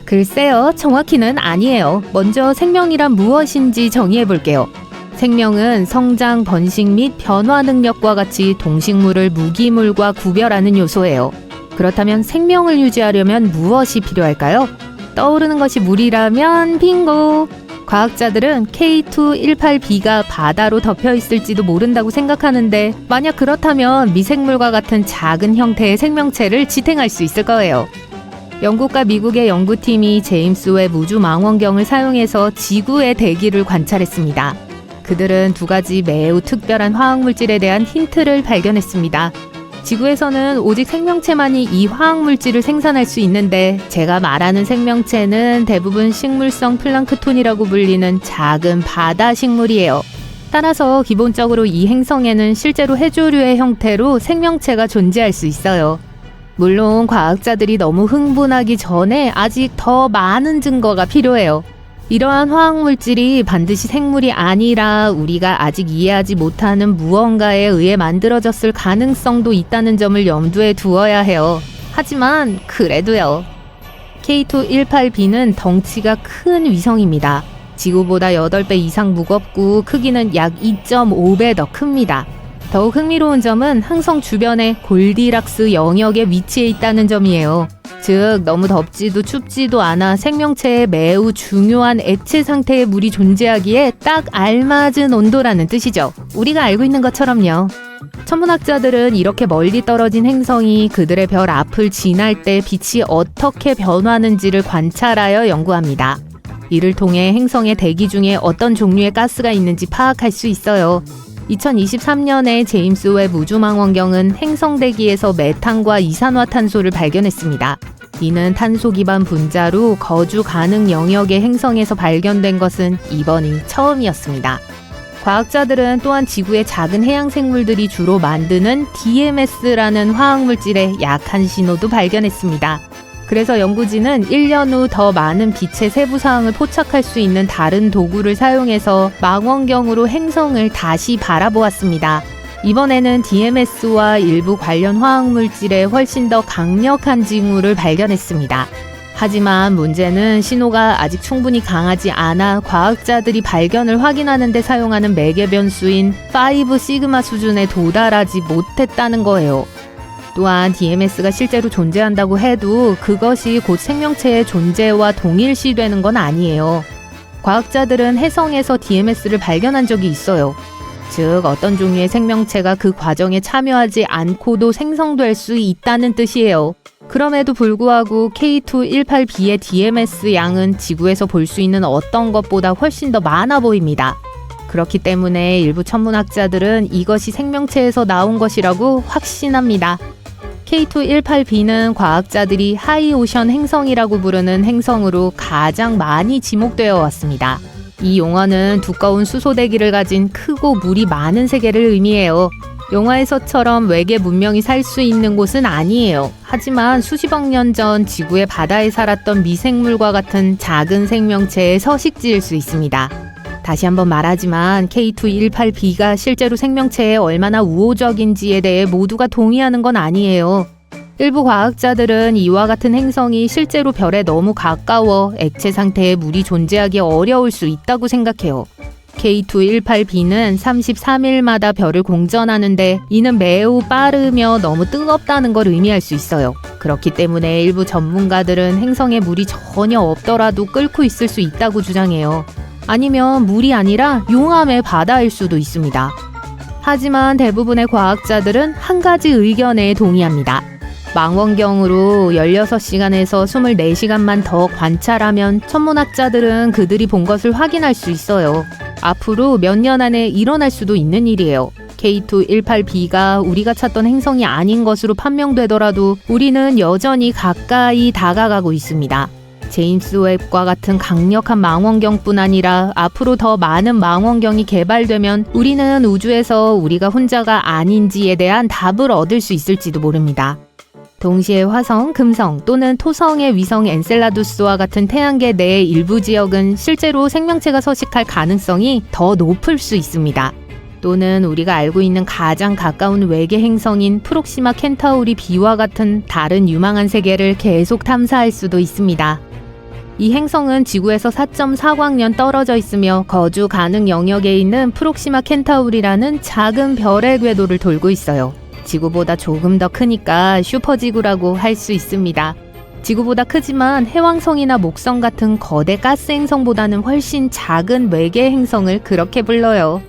글쎄요, 정확히는 아니에요. 먼저 생명이란 무엇인지 정의해 볼게요. 생명은 성장, 번식 및 변화 능력과 같이 동식물을 무기물과 구별하는 요소예요. 그렇다면 생명을 유지하려면 무엇이 필요할까요? 떠오르는 것이 물이라면 빙고! 과학자들은 K218b가 바다로 덮여 있을지도 모른다고 생각하는데 만약 그렇다면 미생물과 같은 작은 형태의 생명체를 지탱할 수 있을 거예요. 영국과 미국의 연구팀이 제임스 웹 우주망원경을 사용해서 지구의 대기를 관찰했습니다. 그들은 2가지 매우 특별한 화학물질에 대한 힌트를 발견했습니다. 지구에서는 오직 생명체만이 이 화학물질을 생산할 수 있는데 제가 말하는 생명체는 대부분 식물성 플랑크톤이라고 불리는 작은 바다 식물이에요. 따라서 기본적으로 이 행성에는 실제로 해조류의 형태로 생명체가 존재할 수 있어요. 물론 과학자들이 너무 흥분하기 전에 아직 더 많은 증거가 필요해요. 이러한 화학물질이 반드시 생물이 아니라 우리가 아직 이해하지 못하는 무언가에 의해 만들어졌을 가능성도 있다는 점을 염두에 두어야 해요. 하지만 그래도요. K218b는 덩치가 큰 위성입니다. 지구보다 8배 이상 무겁고 크기는 약 2.5배 더 큽니다. 더욱 흥미로운 점은 항성 주변의 골디락스 영역에 위치해 있다는 점이에요. 즉 너무 덥지도 춥지도 않아 생명체에 매우 중요한 액체 상태의 물이 존재하기에 딱 알맞은 온도라는 뜻이죠. 우리가 알고 있는 것처럼요. 천문학자들은 이렇게 멀리 떨어진 행성이 그들의 별 앞을 지날 때 빛이 어떻게 변하는지를 관찰하여 연구합니다. 이를 통해 행성의 대기 중에 어떤 종류의 가스가 있는지 파악할 수 있어요. 2023년에 제임스 웹 우주망원경은 행성 대기에서 메탄과 이산화탄소를 발견했습니다. 이는 탄소 기반 분자로 거주 가능 영역의 행성에서 발견된 것은 이번이 처음이었습니다. 과학자들은 또한 지구의 작은 해양 생물들이 주로 만드는 DMS라는 화학물질의 약한 신호도 발견했습니다. 그래서 연구진은 1년 후 더 많은 빛의 세부 사항을 포착할 수 있는 다른 도구를 사용해서 망원경으로 행성을 다시 바라보았습니다. 이번에는 DMS와 일부 관련 화학물질의 훨씬 더 강력한 징후를 발견했습니다. 하지만 문제는 신호가 아직 충분히 강하지 않아 과학자들이 발견을 확인하는 데 사용하는 매개 변수인 5 시그마 수준에 도달하지 못했다는 거예요. 또한 DMS가 실제로 존재한다고 해도 그것이 곧 생명체의 존재와 동일시되는 건 아니에요. 과학자들은 해성에서 DMS를 발견한 적이 있어요. 즉 어떤 종류의 생명체가 그 과정에 참여하지 않고도 생성될 수 있다는 뜻이에요. 그럼에도 불구하고 K218b의 DMS 양은 지구에서 볼 수 있는 어떤 것보다 훨씬 더 많아 보입니다. 그렇기 때문에 일부 천문학자들은 이것이 생명체에서 나온 것이라고 확신합니다. K218b는 과학자들이 하이오션 행성이라고 부르는 행성으로 가장 많이 지목되어 왔습니다. 이 용어는 두꺼운 수소 대기를 가진 크고 물이 많은 세계를 의미해요. 영화에서처럼 외계 문명이 살 수 있는 곳은 아니에요. 하지만 수십억 년 전 지구의 바다에 살았던 미생물과 같은 작은 생명체의 서식지일 수 있습니다. 다시 한번 말하지만 K218b가 실제로 생명체에 얼마나 우호적인지에 대해 모두가 동의하는 건 아니에요. 일부 과학자들은 이와 같은 행성이 실제로 별에 너무 가까워 액체 상태의 물이 존재하기 어려울 수 있다고 생각해요. K218b는 33일마다 별을 공전하는데 이는 매우 빠르며 너무 뜨겁다는 걸 의미할 수 있어요. 그렇기 때문에 일부 전문가들은 행성에 물이 전혀 없더라도 끓고 있을 수 있다고 주장해요. 아니면 물이 아니라 용암의 바다일 수도 있습니다. 하지만 대부분의 과학자들은 한 가지 의견에 동의합니다. 망원경으로 16시간에서 24시간만 더 관찰하면 천문학자들은 그들이 본 것을 확인할 수 있어요. 앞으로 몇 년 안에 일어날 수도 있는 일이에요. K218b가 우리가 찾던 행성이 아닌 것으로 판명되더라도 우리는 여전히 가까이 다가가고 있습니다. 제임스 웹과 같은 강력한 망원경뿐 아니라 앞으로 더 많은 망원경이 개발되면 우리는 우주에서 우리가 혼자가 아닌지에 대한 답을 얻을 수 있을지도 모릅니다. 동시에 화성, 금성 또는 토성의 위성 엔셀라두스와 같은 태양계 내의 일부 지역은 실제로 생명체가 서식할 가능성이 더 높을 수 있습니다. 또는 우리가 알고 있는 가장 가까운 외계 행성인 프록시마 켄타우리 b와 같은 다른 유망한 세계를 계속 탐사할 수도 있습니다. 이 행성은 지구에서 4.4광년 떨어져 있으며 거주 가능 영역에 있는 프록시마 켄타우리라는 작은 별의 궤도를 돌고 있어요. 지구보다 조금 더 크니까 슈퍼지구라고 할 수 있습니다. 지구보다 크지만 해왕성이나 목성 같은 거대 가스 행성보다는 훨씬 작은 외계 행성을 그렇게 불러요.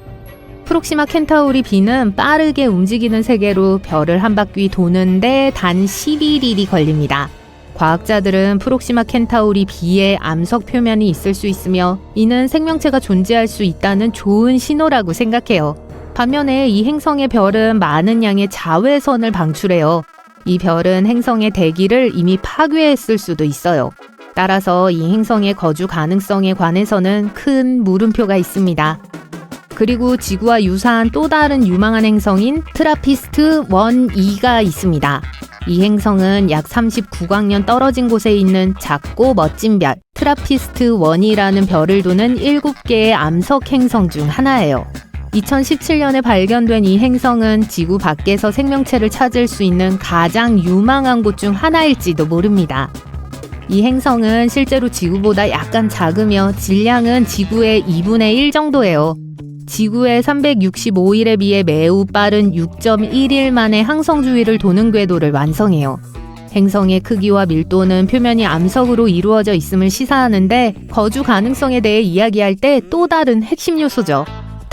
프록시마 켄타우리 b는 빠르게 움직이는 세계로 별을 한 바퀴 도는데 단 11일이 걸립니다. 과학자들은 프록시마 켄타우리 b의 암석 표면이 있을 수 있으며 이는 생명체가 존재할 수 있다는 좋은 신호라고 생각해요. 반면에 이 행성의 별은 많은 양의 자외선을 방출해요. 이 별은 행성의 대기를 이미 파괴했을 수도 있어요. 따라서 이 행성의 거주 가능성에 관해서는 큰 물음표가 있습니다. 그리고 지구와 유사한 또 다른 유망한 행성인 트라피스트 1E가 있습니다. 이 행성은 약 39광년 떨어진 곳에 있는 작고 멋진 별, 트라피스트 1이라는 별을 도는 7개의 암석 행성 중 하나예요. 2017년에 발견된 이 행성은 지구 밖에서 생명체를 찾을 수 있는 가장 유망한 곳 중 하나일지도 모릅니다. 이 행성은 실제로 지구보다 약간 작으며 질량은 지구의 2분의 1 정도예요. 지구의 365일에 비해 매우 빠른 6.1일 만에 항성 주위를 도는 궤도를 완성해요. 행성의 크기와 밀도는 표면이 암석으로 이루어져 있음을 시사하는데 거주 가능성에 대해 이야기할 때 또 다른 핵심 요소죠.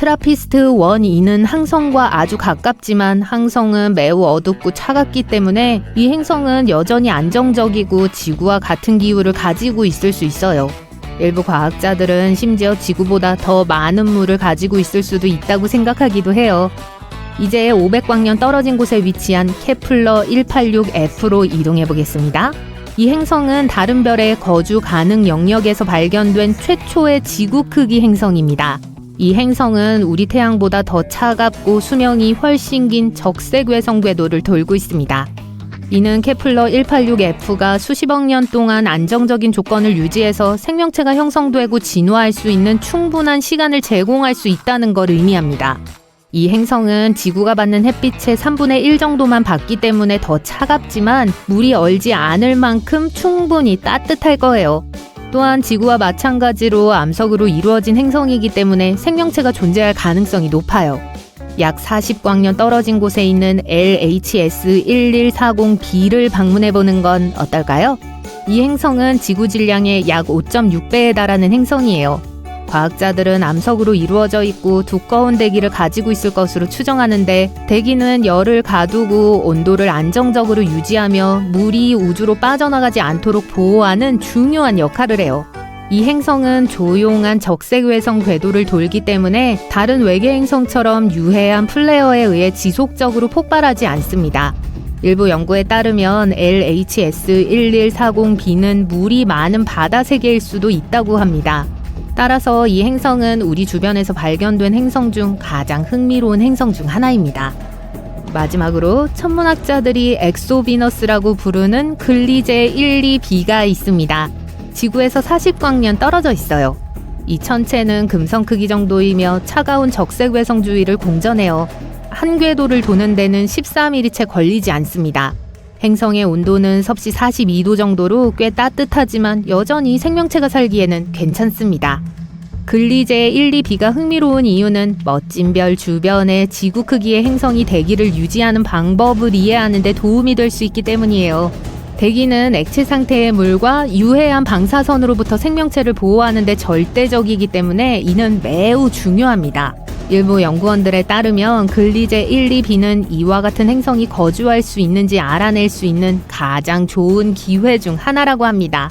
트라피스트 1E는 항성과 아주 가깝지만 항성은 매우 어둡고 차갑기 때문에 이 행성은 여전히 안정적이고 지구와 같은 기후를 가지고 있을 수 있어요. 일부 과학자들은 심지어 지구보다 더 많은 물을 가지고 있을 수도 있다고 생각하기도 해요. 이제 500광년 떨어진 곳에 위치한 케플러 186F로 이동해 보겠습니다. 이 행성은 다른 별의 거주 가능 영역에서 발견된 최초의 지구 크기 행성입니다. 이 행성은 우리 태양보다 더 차갑고 수명이 훨씬 긴 적색외성 궤도를 돌고 있습니다. 이는 케플러 186F가 수십억 년 동안 안정적인 조건을 유지해서 생명체가 형성되고 진화할 수 있는 충분한 시간을 제공할 수 있다는 걸 의미합니다. 이 행성은 지구가 받는 햇빛의 3분의 1 정도만 받기 때문에 더 차갑지만 물이 얼지 않을 만큼 충분히 따뜻할 거예요. 또한 지구와 마찬가지로 암석으로 이루어진 행성이기 때문에 생명체가 존재할 가능성이 높아요. 약 40광년 떨어진 곳에 있는 LHS-1140b를 방문해보는 건 어떨까요? 이 행성은 지구 질량의 약 5.6배에 달하는 행성이에요. 과학자들은 암석으로 이루어져 있고 두꺼운 대기를 가지고 있을 것으로 추정하는데 대기는 열을 가두고 온도를 안정적으로 유지하며 물이 우주로 빠져나가지 않도록 보호하는 중요한 역할을 해요. 이 행성은 조용한 적색외성 궤도를 돌기 때문에 다른 외계 행성처럼 유해한 플레어에 의해 지속적으로 폭발하지 않습니다. 일부 연구에 따르면 LHS-1140b는 물이 많은 바다 세계일 수도 있다고 합니다. 따라서 이 행성은 우리 주변에서 발견된 행성 중 가장 흥미로운 행성 중 하나입니다. 마지막으로 천문학자들이 엑소비너스라고 부르는 글리제 1,2b가 있습니다. 지구에서 40광년 떨어져 있어요. 이 천체는 금성 크기 정도이며 차가운 적색 외성 주위를 공전해요. 한 궤도를 도는 데는 14mm 채 걸리지 않습니다. 행성의 온도는 섭씨 42도 정도로 꽤 따뜻하지만 여전히 생명체가 살기에는 괜찮습니다. 글리제 1,2b가 흥미로운 이유는 멋진 별 주변에 지구 크기의 행성이 대기를 유지하는 방법을 이해하는 데 도움이 될 수 있기 때문이에요. 대기는 액체 상태의 물과 유해한 방사선으로부터 생명체를 보호하는 데 절대적이기 때문에 이는 매우 중요합니다. 일부 연구원들에 따르면 글리제 1,2b는 이와 같은 행성이 거주할 수 있는지 알아낼 수 있는 가장 좋은 기회 중 하나라고 합니다.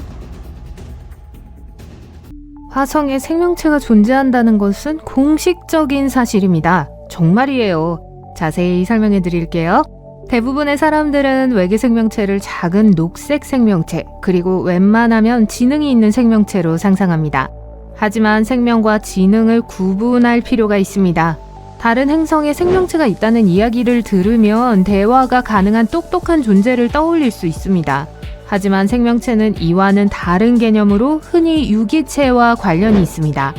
화성에 생명체가 존재한다는 것은 공식적인 사실입니다. 정말이에요. 자세히 설명해 드릴게요. 대부분의 사람들은 외계 생명체를 작은 녹색 생명체, 그리고 웬만하면 지능이 있는 생명체로 상상합니다. 하지만 생명과 지능을 구분할 필요가 있습니다. 다른 행성에 생명체가 있다는 이야기를 들으면 대화가 가능한 똑똑한 존재를 떠올릴 수 있습니다. 하지만 생명체는 이와는 다른 개념으로 흔히 유기체와 관련이 있습니다.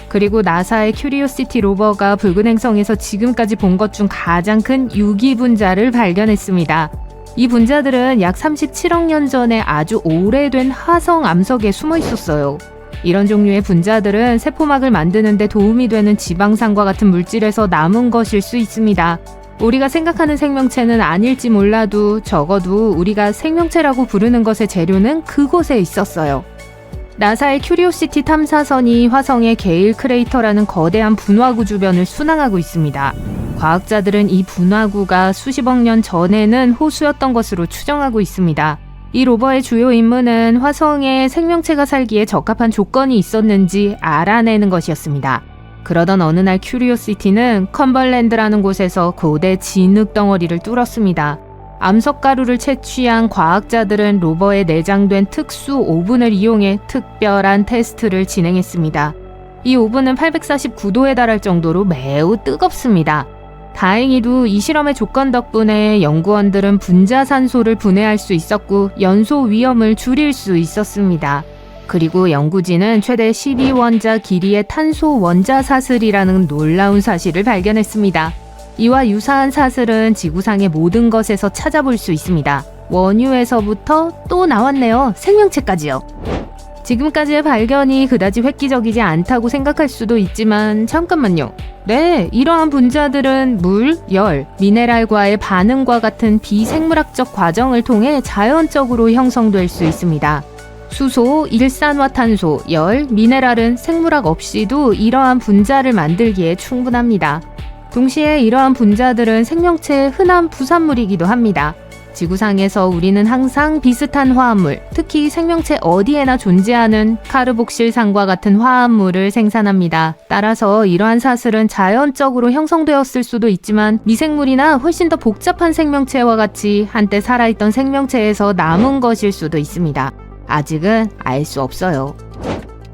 그리고 나사의 큐리오시티 로버가 붉은 행성에서 지금까지 본 것 중 가장 큰 유기 분자를 발견했습니다. 이 분자들은 약 37억 년 전에 아주 오래된 화성 암석에 숨어 있었어요. 이런 종류의 분자들은 세포막을 만드는 데 도움이 되는 지방산과 같은 물질에서 남은 것일 수 있습니다. 우리가 생각하는 생명체는 아닐지 몰라도 적어도 우리가 생명체라고 부르는 것의 재료는 그곳에 있었어요. 나사의 큐리오시티 탐사선이 화성의 게일 크레이터라는 거대한 분화구 주변을 순항하고 있습니다. 과학자들은 이 분화구가 수십억 년 전에는 호수였던 것으로 추정하고 있습니다. 이 로버의 주요 임무는 화성에 생명체가 살기에 적합한 조건이 있었는지 알아내는 것이었습니다. 그러던 어느 날 큐리오시티는 컴벌랜드라는 곳에서 고대 진흙 덩어리를 뚫었습니다. 암석가루를 채취한 과학자들은 로버에 내장된 특수 오븐을 이용해 특별한 테스트를 진행했습니다. 이 오븐은 849도에 달할 정도로 매우 뜨겁습니다. 다행히도 이 실험의 조건 덕분에 연구원들은 분자산소를 분해할 수 있었고 연소 위험을 줄일 수 있었습니다. 그리고 연구진은 최대 12원자 길이의 탄소 원자 사슬이라는 놀라운 사실을 발견했습니다. 이와 유사한 사슬은 지구상의 모든 것에서 찾아볼 수 있습니다. 원유에서부터 또 나왔네요. 생명체까지요. 지금까지의 발견이 그다지 획기적이지 않다고 생각할 수도 있지만 잠깐만요. 네, 이러한 분자들은 물, 열, 미네랄과의 반응과 같은 비생물학적 과정을 통해 자연적으로 형성될 수 있습니다. 수소, 일산화탄소, 열, 미네랄은 생물학 없이도 이러한 분자를 만들기에 충분합니다. 동시에 이러한 분자들은 생명체의 흔한 부산물이기도 합니다. 지구상에서 우리는 항상 비슷한 화합물, 특히 생명체 어디에나 존재하는 카르복실산과 같은 화합물을 생산합니다. 따라서 이러한 사슬은 자연적으로 형성되었을 수도 있지만 미생물이나 훨씬 더 복잡한 생명체와 같이 한때 살아있던 생명체에서 남은 것일 수도 있습니다. 아직은 알 수 없어요.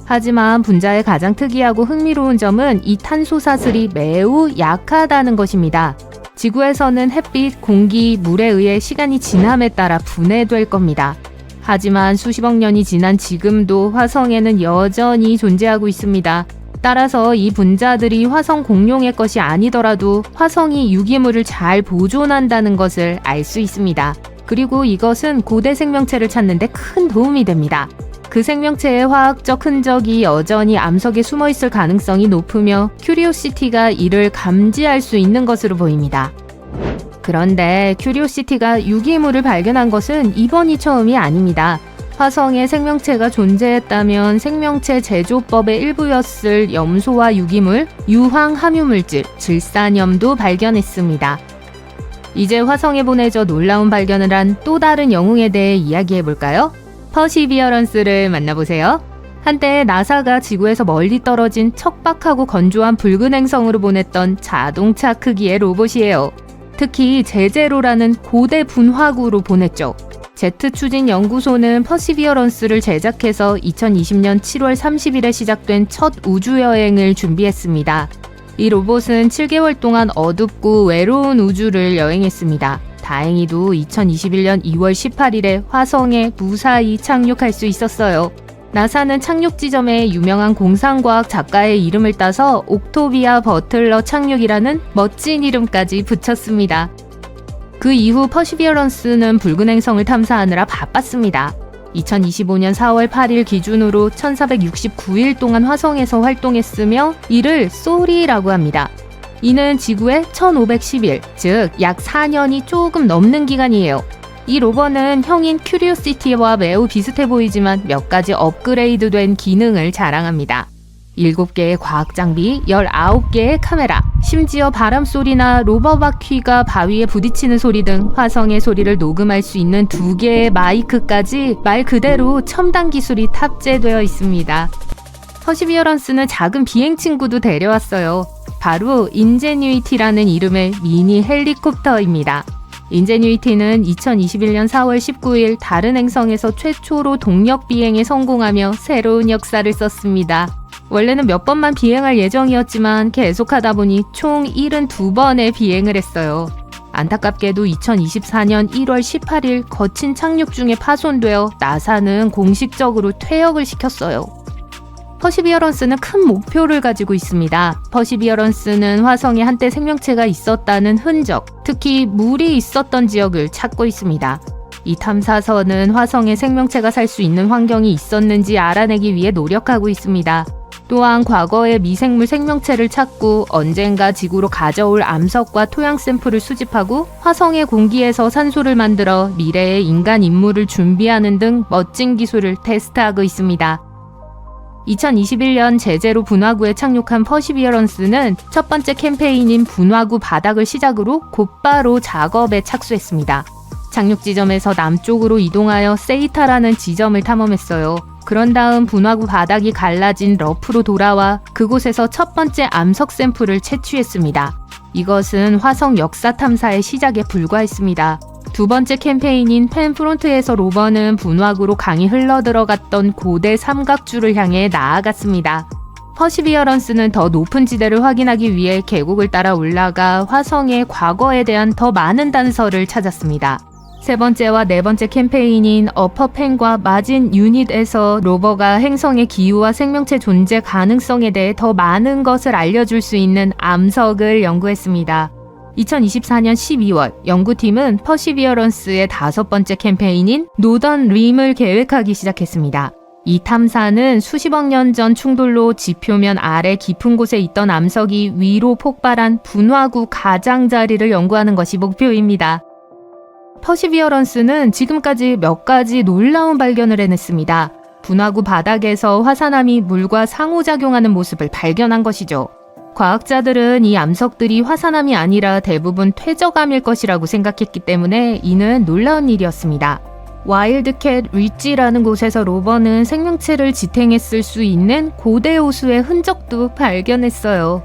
하지만 분자의 가장 특이하고 흥미로운 점은 이 탄소 사슬이 매우 약하다는 것입니다. 지구에서는 햇빛, 공기, 물에 의해 시간이 지남에 따라 분해될 겁니다. 하지만 수십억 년이 지난 지금도 화성에는 여전히 존재하고 있습니다. 따라서 이 분자들이 화성 공룡의 것이 아니더라도 화성이 유기물을 잘 보존한다는 것을 알 수 있습니다. 그리고 이것은 고대 생명체를 찾는 데 큰 도움이 됩니다. 그 생명체의 화학적 흔적이 여전히 암석에 숨어 있을 가능성이 높으며 큐리오시티가 이를 감지할 수 있는 것으로 보입니다. 그런데 큐리오시티가 유기물을 발견한 것은 이번이 처음이 아닙니다. 화성에 생명체가 존재했다면 생명체 제조법의 일부였을 염소와 유기물, 유황 함유물질, 질산염도 발견했습니다. 이제 화성에 보내져 놀라운 발견을 한 또 다른 영웅에 대해 이야기해볼까요? 퍼시비어런스를 만나보세요. 한때 나사가 지구에서 멀리 떨어진 척박하고 건조한 붉은 행성으로 보냈던 자동차 크기의 로봇이에요. 특히 제제로라는 고대 분화구로 보냈죠. 제트 추진 연구소는 퍼시비어런스를 제작해서 2020년 7월 30일에 시작된 첫 우주여행을 준비했습니다. 이 로봇은 7개월 동안 어둡고 외로운 우주를 여행했습니다. 다행히도 2021년 2월 18일에 화성에 무사히 착륙할 수 있었어요. 나사는 착륙 지점에 유명한 공상과학 작가의 이름을 따서 옥토비아 버틀러 착륙이라는 멋진 이름까지 붙였습니다. 그 이후 퍼시비어런스는 붉은 행성을 탐사하느라 바빴습니다. 2025년 4월 8일 기준으로 1469일 동안 화성에서 활동했으며 이를 소리라고 합니다. 이는 지구의 1510일, 즉 약 4년이 조금 넘는 기간이에요. 이 로버는 형인 큐리오시티와 매우 비슷해 보이지만 몇 가지 업그레이드된 기능을 자랑합니다. 7개의 과학 장비, 19개의 카메라, 심지어 바람 소리나 로버 바퀴가 바위에 부딪히는 소리 등 화성의 소리를 녹음할 수 있는 2개의 마이크까지 말 그대로 첨단 기술이 탑재되어 있습니다. 퍼시비어런스는 작은 비행 친구도 데려왔어요. 바로 인제뉴이티라는 이름의 미니 헬리콥터입니다. 인제뉴이티는 2021년 4월 19일 다른 행성에서 최초로 동력 비행에 성공하며 새로운 역사를 썼습니다. 원래는 몇 번만 비행할 예정이었지만 계속하다 보니 총 72번의 비행을 했어요. 안타깝게도 2024년 1월 18일 거친 착륙 중에 파손되어 나사는 공식적으로 퇴역을 시켰어요. 퍼시비어런스는 큰 목표를 가지고 있습니다. 퍼시비어런스는 화성에 한때 생명체가 있었다는 흔적, 특히 물이 있었던 지역을 찾고 있습니다. 이 탐사선은 화성에 생명체가 살 수 있는 환경이 있었는지 알아내기 위해 노력하고 있습니다. 또한 과거의 미생물 생명체를 찾고 언젠가 지구로 가져올 암석과 토양 샘플을 수집하고 화성의 공기에서 산소를 만들어 미래의 인간 임무를 준비하는 등 멋진 기술을 테스트하고 있습니다. 2021년 제제로 분화구에 착륙한 퍼시비어런스는 첫 번째 캠페인인 분화구 바닥을 시작으로 곧바로 작업에 착수했습니다. 착륙 지점에서 남쪽으로 이동하여 세이타라는 지점을 탐험했어요. 그런 다음 분화구 바닥이 갈라진 러프로 돌아와 그곳에서 첫 번째 암석 샘플을 채취했습니다. 이것은 화성 역사 탐사의 시작에 불과했습니다. 두 번째 캠페인인 펜프론트에서 로버는 분화구로 강이 흘러들어갔던 고대 삼각주를 향해 나아갔습니다. 퍼시비어런스는 더 높은 지대를 확인하기 위해 계곡을 따라 올라가 화성의 과거에 대한 더 많은 단서를 찾았습니다. 세 번째와 네 번째 캠페인인 어퍼펜과 마진 유닛에서 로버가 행성의 기후와 생명체 존재 가능성에 대해 더 많은 것을 알려줄 수 있는 암석을 연구했습니다. 2024년 12월 연구팀은 퍼시비어런스의 다섯 번째 캠페인인 노던 림을 계획하기 시작했습니다. 이 탐사는 수십억 년 전 충돌로 지표면 아래 깊은 곳에 있던 암석이 위로 폭발한 분화구 가장자리를 연구하는 것이 목표입니다. 퍼시비어런스는 지금까지 몇 가지 놀라운 발견을 해냈습니다. 분화구 바닥에서 화산암이 물과 상호작용하는 모습을 발견한 것이죠. 과학자들은 이 암석들이 화산암이 아니라 대부분 퇴적암일 것이라고 생각했기 때문에 이는 놀라운 일이었습니다. 와일드캣 리지라는 곳에서 로버는 생명체를 지탱했을 수 있는 고대 호수의 흔적도 발견했어요.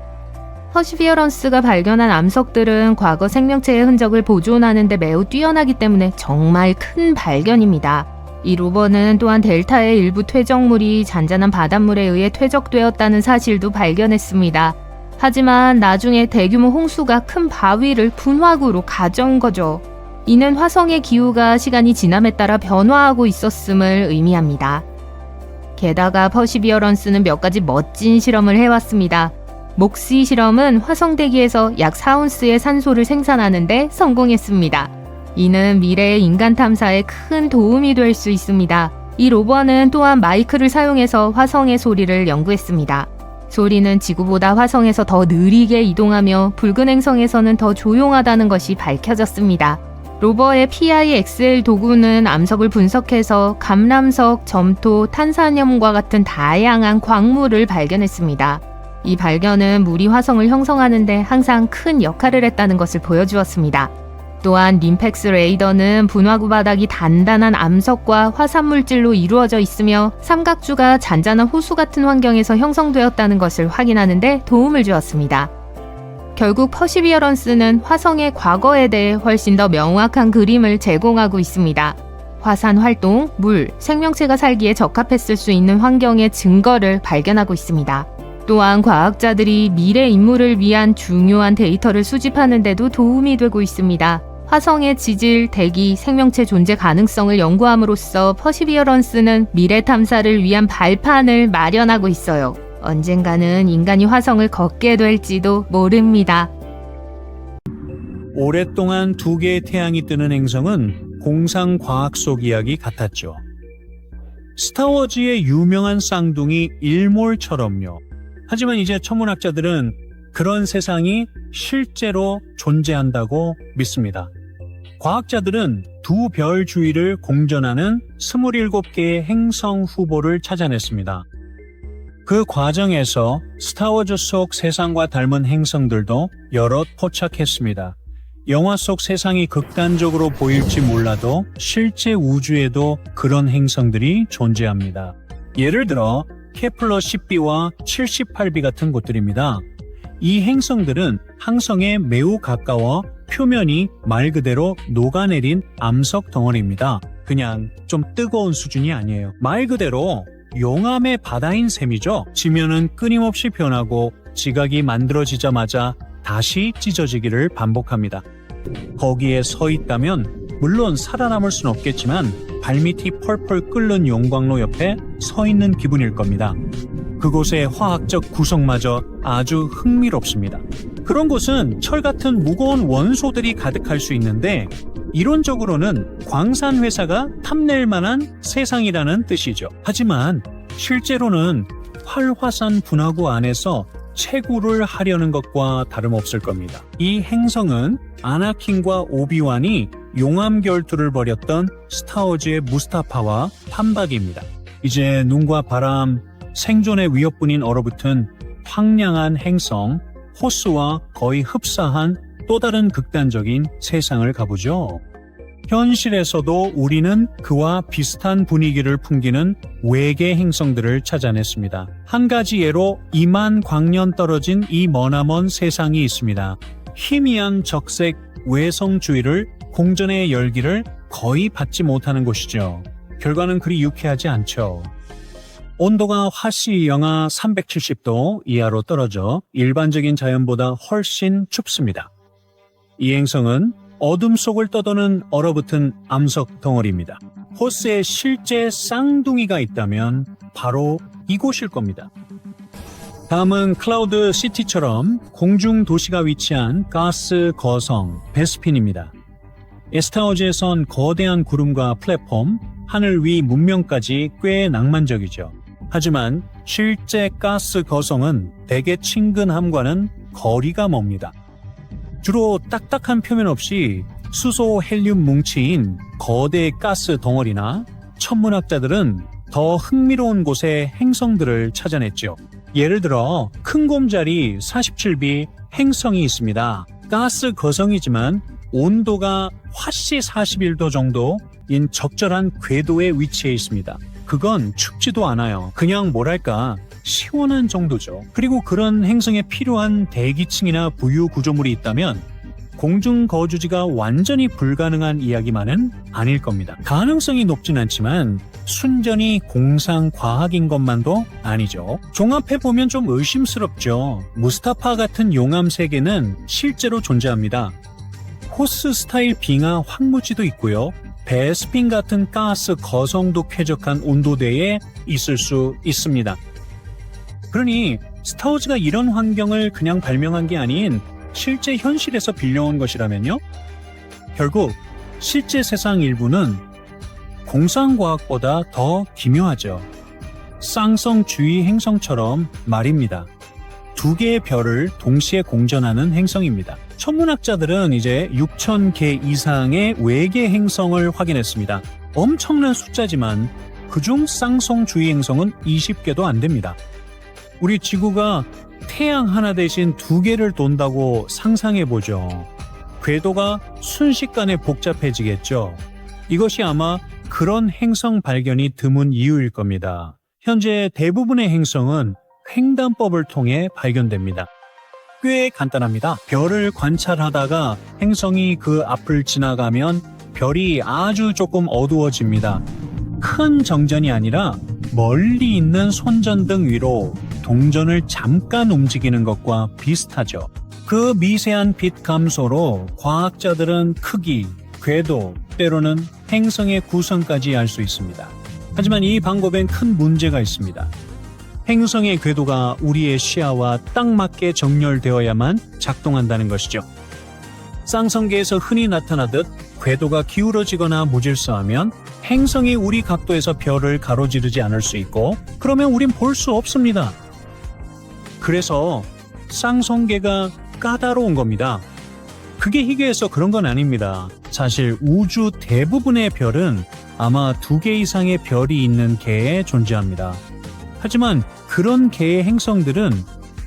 퍼시비어런스가 발견한 암석들은 과거 생명체의 흔적을 보존하는 데 매우 뛰어나기 때문에 정말 큰 발견입니다. 이 로버는 또한 델타의 일부 퇴적물이 잔잔한 바닷물에 의해 퇴적되었다는 사실도 발견했습니다. 하지만 나중에 대규모 홍수가 큰 바위를 분화구로 가져온 거죠. 이는 화성의 기후가 시간이 지남에 따라 변화하고 있었음을 의미합니다. 게다가 퍼시비어런스는 몇 가지 멋진 실험을 해왔습니다. 목시 실험은 화성 대기에서 약 4온스의 산소를 생산하는데 성공했습니다. 이는 미래의 인간 탐사에 큰 도움이 될 수 있습니다. 이 로버는 또한 마이크를 사용해서 화성의 소리를 연구했습니다. 소리는 지구보다 화성에서 더 느리게 이동하며 붉은 행성에서는 더 조용하다는 것이 밝혀졌습니다. 로버의 PIXL 도구는 암석을 분석해서 감람석, 점토, 탄산염과 같은 다양한 광물을 발견했습니다. 이 발견은 물이 화성을 형성하는데 항상 큰 역할을 했다는 것을 보여주었습니다. 또한 림팩스 레이더는 분화구 바닥이 단단한 암석과 화산물질로 이루어져 있으며 삼각주가 잔잔한 호수 같은 환경에서 형성되었다는 것을 확인하는 데 도움을 주었습니다. 결국 퍼시비어런스는 화성의 과거에 대해 훨씬 더 명확한 그림을 제공하고 있습니다. 화산 활동, 물, 생명체가 살기에 적합했을 수 있는 환경의 증거를 발견하고 있습니다. 또한 과학자들이 미래 임무를 위한 중요한 데이터를 수집하는 데도 도움이 되고 있습니다. 화성의 지질, 대기, 생명체 존재 가능성을 연구함으로써 퍼시비어런스는 미래 탐사를 위한 발판을 마련하고 있어요. 언젠가는 인간이 화성을 걷게 될지도 모릅니다. 오랫동안 두 개의 태양이 뜨는 행성은 공상 과학 속 이야기 같았죠. 스타워즈의 유명한 쌍둥이 일몰처럼요. 하지만 이제 천문학자들은 그런 세상이 실제로 존재한다고 믿습니다. 과학자들은 두 별 주위를 공전하는 27개의 행성 후보를 찾아냈습니다. 그 과정에서 스타워즈 속 세상과 닮은 행성들도 여럿 포착했습니다. 영화 속 세상이 극단적으로 보일지 몰라도 실제 우주에도 그런 행성들이 존재합니다. 예를 들어 케플러 10b와 78b 같은 곳들입니다. 이 행성들은 항성에 매우 가까워 표면이 말 그대로 녹아내린 암석 덩어리입니다. 그냥 좀 뜨거운 수준이 아니에요. 말 그대로 용암의 바다인 셈이죠. 지면은 끊임없이 변하고 지각이 만들어지자마자 다시 찢어지기를 반복합니다. 거기에 서 있다면 물론 살아남을 순 없겠지만 발밑이 펄펄 끓는 용광로 옆에 서 있는 기분일 겁니다. 그곳의 화학적 구성마저 아주 흥미롭습니다. 그런 곳은 철 같은 무거운 원소들이 가득할 수 있는데 이론적으로는 광산 회사가 탐낼 만한 세상이라는 뜻이죠. 하지만 실제로는 활화산 분화구 안에서 채굴을 하려는 것과 다름없을 겁니다. 이 행성은 아나킨과 오비완이 용암 결투를 벌였던 스타워즈의 무스타파와 판박입니다. 이제 눈과 바람, 생존의 위협뿐인 얼어붙은 황량한 행성 호스와 거의 흡사한 또 다른 극단적인 세상을 가보죠. 현실에서도 우리는 그와 비슷한 분위기를 풍기는 외계 행성들을 찾아냈습니다. 한 가지 예로 2만 광년 떨어진 이 머나먼 세상이 있습니다. 희미한 적색 외성 주위를 공전의 열기를 거의 받지 못하는 곳이죠. 결과는 그리 유쾌하지 않죠. 온도가 화씨 영하 370도 이하로 떨어져 일반적인 자연보다 훨씬 춥습니다. 이 행성은 어둠 속을 떠도는 얼어붙은 암석 덩어리입니다. 호스에 실제 쌍둥이가 있다면 바로 이곳일 겁니다. 다음은 클라우드 시티처럼 공중 도시가 위치한 가스 거성 베스핀입니다. 스타워즈에선 거대한 구름과 플랫폼, 하늘 위 문명까지 꽤 낭만적이죠. 하지만 실제 가스 거성은 대개 친근함과는 거리가 멉니다. 주로 딱딱한 표면 없이 수소 헬륨 뭉치인 거대 가스 덩어리나 천문학자들은 더 흥미로운 곳의 행성들을 찾아냈죠. 예를 들어 큰 곰자리 47b 행성이 있습니다. 가스 거성이지만 온도가 화씨 41도 정도인 적절한 궤도에 위치해 있습니다. 그건 춥지도 않아요. 그냥 뭐랄까 시원한 정도죠. 그리고 그런 행성에 필요한 대기층이나 부유 구조물이 있다면 공중 거주지가 완전히 불가능한 이야기만은 아닐 겁니다. 가능성이 높진 않지만 순전히 공상과학인 것만도 아니죠. 종합해보면 좀 의심스럽죠. 무스타파 같은 용암 세계는 실제로 존재합니다. 코스 스타일 빙하 황무지도 있고요. 베스핀 같은 가스 거성도 쾌적한 온도대에 있을 수 있습니다. 그러니 스타워즈가 이런 환경을 그냥 발명한 게 아닌 실제 현실에서 빌려온 것이라면요? 결국 실제 세상 일부는 공상과학보다 더 기묘하죠. 쌍성 주위 행성처럼 말입니다. 두 개의 별을 동시에 공전하는 행성입니다. 천문학자들은 이제 6,000개 이상의 외계 행성을 확인했습니다. 엄청난 숫자지만 그중 쌍성 주위 행성은 20개도 안 됩니다. 우리 지구가 태양 하나 대신 두 개를 돈다고 상상해보죠. 궤도가 순식간에 복잡해지겠죠. 이것이 아마 그런 행성 발견이 드문 이유일 겁니다. 현재 대부분의 행성은 횡단법을 통해 발견됩니다. 꽤 간단합니다. 별을 관찰하다가 행성이 그 앞을 지나가면 별이 아주 조금 어두워집니다. 큰 정전이 아니라 멀리 있는 손전등 위로 동전을 잠깐 움직이는 것과 비슷하죠. 그 미세한 빛 감소로 과학자들은 크기, 궤도, 때로는 행성의 구성까지 알 수 있습니다. 하지만 이 방법엔 큰 문제가 있습니다. 행성의 궤도가 우리의 시야와 딱 맞게 정렬되어야만 작동한다는 것이죠. 쌍성계에서 흔히 나타나듯 궤도가 기울어지거나 무질서하면 행성이 우리 각도에서 별을 가로지르지 않을 수 있고 그러면 우린 볼 수 없습니다. 그래서 쌍성계가 까다로운 겁니다. 그게 희귀해서 그런 건 아닙니다. 사실 우주 대부분의 별은 아마 2개 이상의 별이 있는 계에 존재합니다. 하지만 그런 계의 행성들은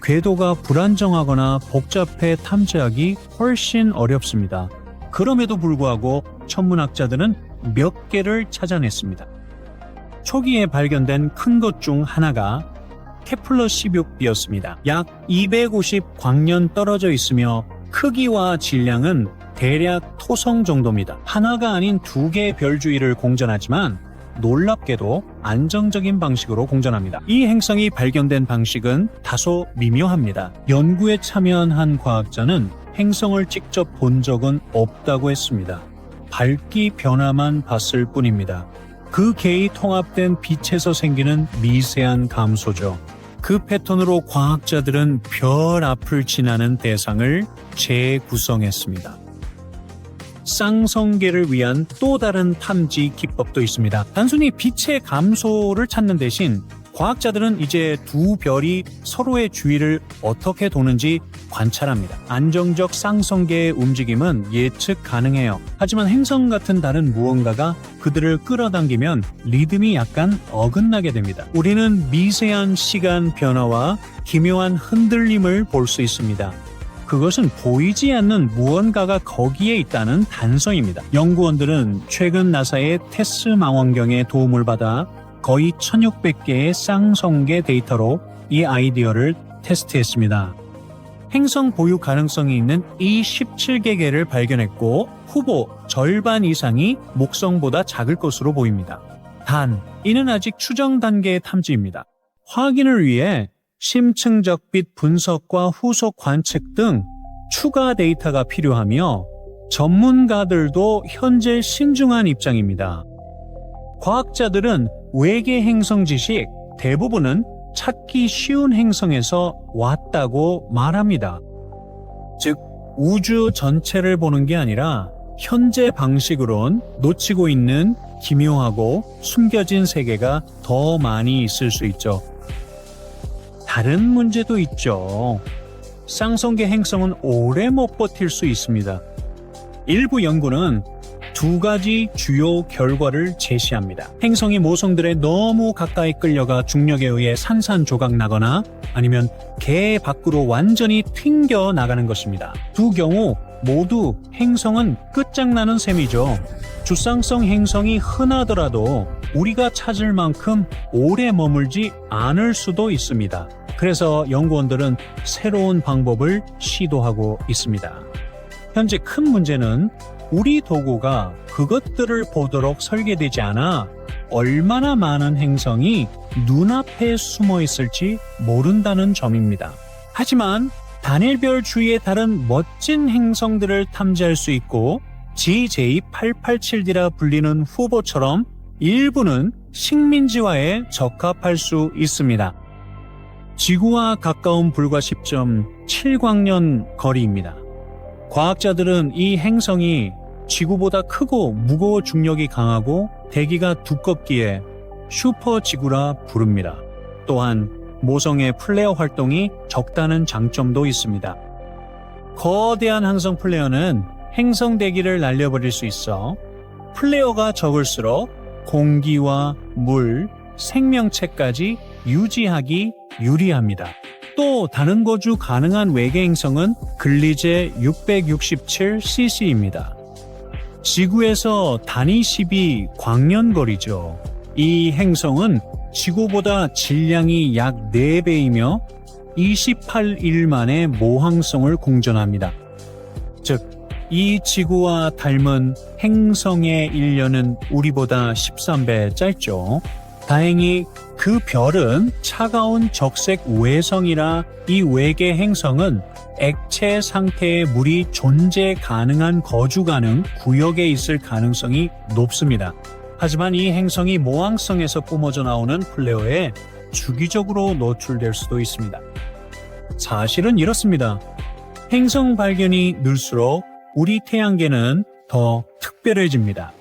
궤도가 불안정하거나 복잡해 탐지하기 훨씬 어렵습니다. 그럼에도 불구하고 천문학자들은 몇 개를 찾아냈습니다. 초기에 발견된 큰 것 중 하나가 케플러 16b였습니다. 약 250광년 떨어져 있으며 크기와 질량은 대략 토성 정도입니다. 하나가 아닌 2개의 별 주위를 공전하지만 놀랍게도 안정적인 방식으로 공전합니다. 이 행성이 발견된 방식은 다소 미묘합니다. 연구에 참여한 과학자는 행성을 직접 본 적은 없다고 했습니다. 밝기 변화만 봤을 뿐입니다. 그 계이 통합된 빛에서 생기는 미세한 감소죠. 그 패턴으로 과학자들은 별 앞을 지나는 대상을 재구성했습니다. 쌍성계를 위한 또 다른 탐지 기법도 있습니다. 단순히 빛의 감소를 찾는 대신 과학자들은 이제 두 별이 서로의 주위를 어떻게 도는지 관찰합니다. 안정적 쌍성계의 움직임은 예측 가능해요. 하지만 행성 같은 다른 무언가가 그들을 끌어당기면 리듬이 약간 어긋나게 됩니다. 우리는 미세한 시간 변화와 기묘한 흔들림을 볼 수 있습니다. 그것은 보이지 않는 무언가가 거기에 있다는 단서입니다. 연구원들은 최근 나사의 테스 망원경의 도움을 받아 거의 1600개의 쌍성계 데이터로 이 아이디어를 테스트했습니다. 행성 보유 가능성이 있는 이 17개계를 발견했고 후보 절반 이상이 목성보다 작을 것으로 보입니다. 단, 이는 아직 추정 단계의 탐지입니다. 확인을 위해 심층적 빛 분석과 후속 관측 등 추가 데이터가 필요하며 전문가들도 현재 신중한 입장입니다. 과학자들은 외계 행성 지식 대부분은 찾기 쉬운 행성에서 왔다고 말합니다. 즉, 우주 전체를 보는 게 아니라 현재 방식으론 놓치고 있는 기묘하고 숨겨진 세계가 더 많이 있을 수 있죠. 다른 문제도 있죠. 쌍성계 행성은 오래 못 버틸 수 있습니다. 일부 연구는 두 가지 주요 결과를 제시합니다. 행성이 모성들에 너무 가까이 끌려가 중력에 의해 산산조각 나거나 아니면 개 밖으로 완전히 튕겨 나가는 것입니다. 두 경우 모두 행성은 끝장나는 셈이죠. 주상성 행성이 흔하더라도 우리가 찾을 만큼 오래 머물지 않을 수도 있습니다. 그래서 연구원들은 새로운 방법을 시도하고 있습니다. 현재 큰 문제는 우리 도구가 그것들을 보도록 설계되지 않아 얼마나 많은 행성이 눈앞에 숨어 있을지 모른다는 점입니다. 하지만 다닐별 주위의 다른 멋진 행성들을 탐지할 수 있고 GJ887D라 불리는 후보처럼 일부는 식민지화에 적합할 수 있습니다. 지구와 가까운 불과 10.7광년 거리입니다. 과학자들은 이 행성이 지구보다 크고 무거워 중력이 강하고 대기가 두껍기에 슈퍼지구라 부릅니다. 또한 모성의 플레어 활동이 적다는 장점도 있습니다. 거대한 항성 플레어는 행성 대기를 날려버릴 수 있어 플레어가 적을수록 공기와 물, 생명체까지 유지하기 유리합니다. 또 다른 거주 가능한 외계 행성은 글리제 667cc입니다. 지구에서 단위 12 광년거리죠. 이 행성은 지구보다 질량이 약 4배이며 28일 만에 모항성을 공전합니다. 즉, 이 지구와 닮은 행성의 1년은 우리보다 13배 짧죠. 다행히 그 별은 차가운 적색 외성이라 이 외계 행성은 액체 상태의 물이 존재 가능한 거주 가능 구역에 있을 가능성이 높습니다. 하지만 이 행성이 모항성에서 뿜어져 나오는 플레어에 주기적으로 노출될 수도 있습니다. 사실은 이렇습니다. 행성 발견이 늘수록 우리 태양계는 더 특별해집니다.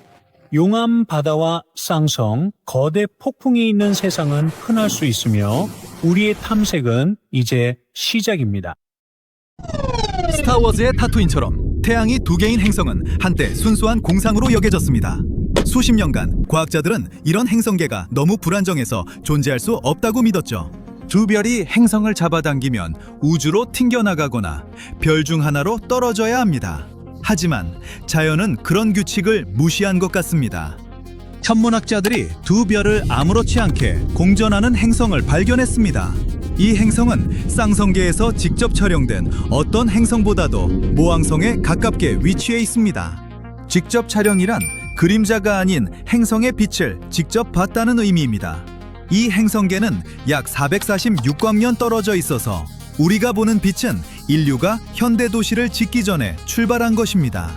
용암 바다와 쌍성, 거대 폭풍이 있는 세상은 흔할 수 있으며 우리의 탐색은 이제 시작입니다. 스타워즈의 타투인처럼 태양이 두 개인 행성은 한때 순수한 공상으로 여겨졌습니다. 수십 년간 과학자들은 이런 행성계가 너무 불안정해서 존재할 수 없다고 믿었죠. 두 별이 행성을 잡아당기면 우주로 튕겨나가거나 별 중 하나로 떨어져야 합니다. 하지만 자연은 그런 규칙을 무시한 것 같습니다. 천문학자들이 두 별을 아무렇지 않게 공전하는 행성을 발견했습니다. 이 행성은 쌍성계에서 직접 촬영된 어떤 행성보다도 모항성에 가깝게 위치해 있습니다. 직접 촬영이란 그림자가 아닌 행성의 빛을 직접 봤다는 의미입니다. 이 행성계는 약 446광년 떨어져 있어서 우리가 보는 빛은 인류가 현대 도시를 짓기 전에 출발한 것입니다.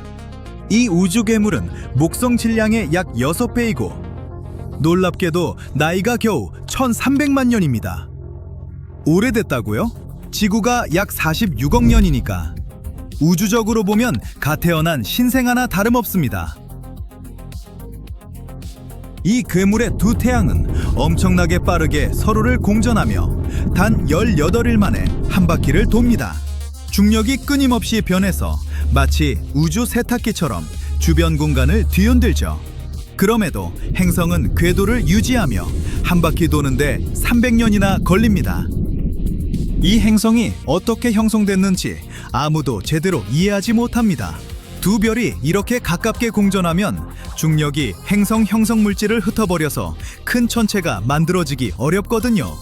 이 우주 괴물은 목성 질량의 약 6배이고 놀랍게도 나이가 겨우 1300만 년입니다. 오래됐다고요? 지구가 약 46억 년이니까 우주적으로 보면 갓 태어난 신생 하나 다름없습니다. 이 괴물의 두 태양은 엄청나게 빠르게 서로를 공전하며 단 18일 만에 한 바퀴를 돕니다. 중력이 끊임없이 변해서 마치 우주 세탁기처럼 주변 공간을 뒤흔들죠. 그럼에도 행성은 궤도를 유지하며 한 바퀴 도는데 300년이나 걸립니다. 이 행성이 어떻게 형성됐는지 아무도 제대로 이해하지 못합니다. 두 별이 이렇게 가깝게 공전하면 중력이 행성 형성 물질을 흩어버려서 큰 천체가 만들어지기 어렵거든요.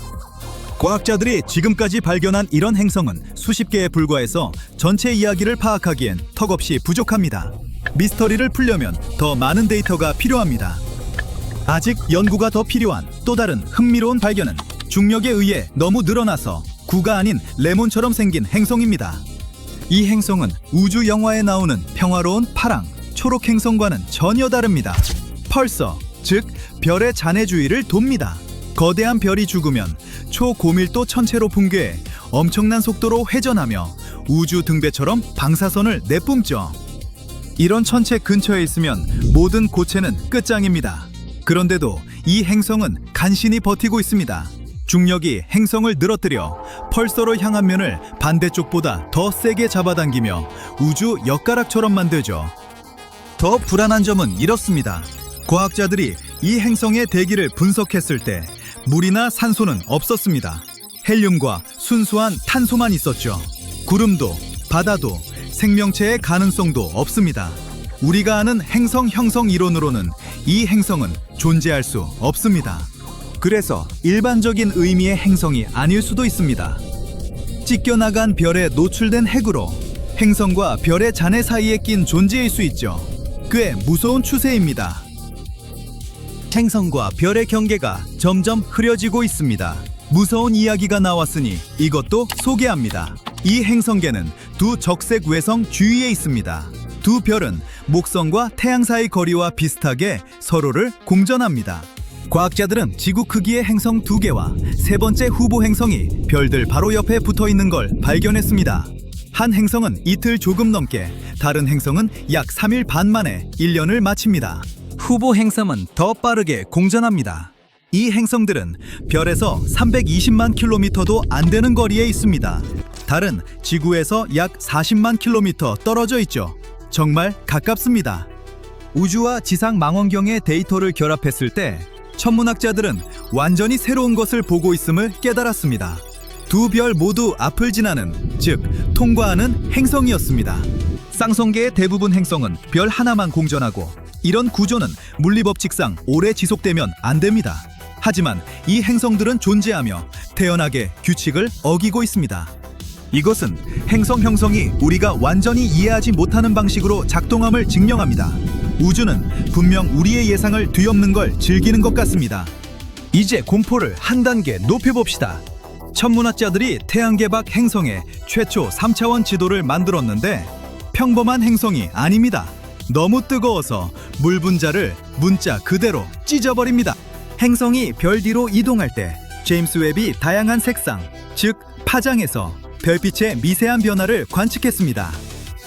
과학자들이 지금까지 발견한 이런 행성은 수십 개에 불과해서 전체 이야기를 파악하기엔 턱없이 부족합니다. 미스터리를 풀려면 더 많은 데이터가 필요합니다. 아직 연구가 더 필요한 또 다른 흥미로운 발견은 중력에 의해 너무 늘어나서 구가 아닌 레몬처럼 생긴 행성입니다. 이 행성은 우주 영화에 나오는 평화로운 파랑, 초록 행성과는 전혀 다릅니다. 펄서, 즉 별의 잔해 주위를 돕니다. 거대한 별이 죽으면 초고밀도 천체로 붕괴해 엄청난 속도로 회전하며 우주 등배처럼 방사선을 내뿜죠. 이런 천체 근처에 있으면 모든 고체는 끝장입니다. 그런데도 이 행성은 간신히 버티고 있습니다. 중력이 행성을 늘어뜨려 펄서로 향한 면을 반대쪽보다 더 세게 잡아당기며 우주 엿가락처럼 만들죠. 더 불안한 점은 이렇습니다. 과학자들이 이 행성의 대기를 분석했을 때 물이나 산소는 없었습니다. 헬륨과 순수한 탄소만 있었죠. 구름도 바다도 생명체의 가능성도 없습니다. 우리가 아는 행성 형성 이론으로는 이 행성은 존재할 수 없습니다. 그래서 일반적인 의미의 행성이 아닐 수도 있습니다. 찢겨나간 별에 노출된 핵으로 행성과 별의 잔해 사이에 낀 존재일 수 있죠. 꽤 무서운 추세입니다. 행성과 별의 경계가 점점 흐려지고 있습니다. 무서운 이야기가 나왔으니 이것도 소개합니다. 이 행성계는 두 적색 외성 주위에 있습니다. 두 별은 목성과 태양 사이 거리와 비슷하게 서로를 공전합니다. 과학자들은 지구 크기의 행성 2개와 세 번째 후보 행성이 별들 바로 옆에 붙어 있는 걸 발견했습니다. 한 행성은 이틀 조금 넘게, 다른 행성은 약 3일 반 만에 1년을 마칩니다. 후보 행성은 더 빠르게 공전합니다. 이 행성들은 별에서 320만 킬로미터도 안 되는 거리에 있습니다. 달은 지구에서 약 40만 킬로미터 떨어져 있죠. 정말 가깝습니다. 우주와 지상 망원경의 데이터를 결합했을 때 천문학자들은 완전히 새로운 것을 보고 있음을 깨달았습니다. 두 별 모두 앞을 지나는, 즉 통과하는 행성이었습니다. 쌍성계의 대부분 행성은 별 하나만 공전하고, 이런 구조는 물리법칙상 오래 지속되면 안 됩니다. 하지만 이 행성들은 존재하며 태연하게 규칙을 어기고 있습니다. 이것은 행성 형성이 우리가 완전히 이해하지 못하는 방식으로 작동함을 증명합니다. 우주는 분명 우리의 예상을 뒤엎는 걸 즐기는 것 같습니다. 이제 공포를 한 단계 높여봅시다. 천문학자들이 태양계 밖 행성의 최초 3차원 지도를 만들었는데 평범한 행성이 아닙니다. 너무 뜨거워서 물 분자를 문자 그대로 찢어버립니다. 행성이 별 뒤로 이동할 때 제임스 웹이 다양한 색상, 즉 파장에서 별빛의 미세한 변화를 관측했습니다.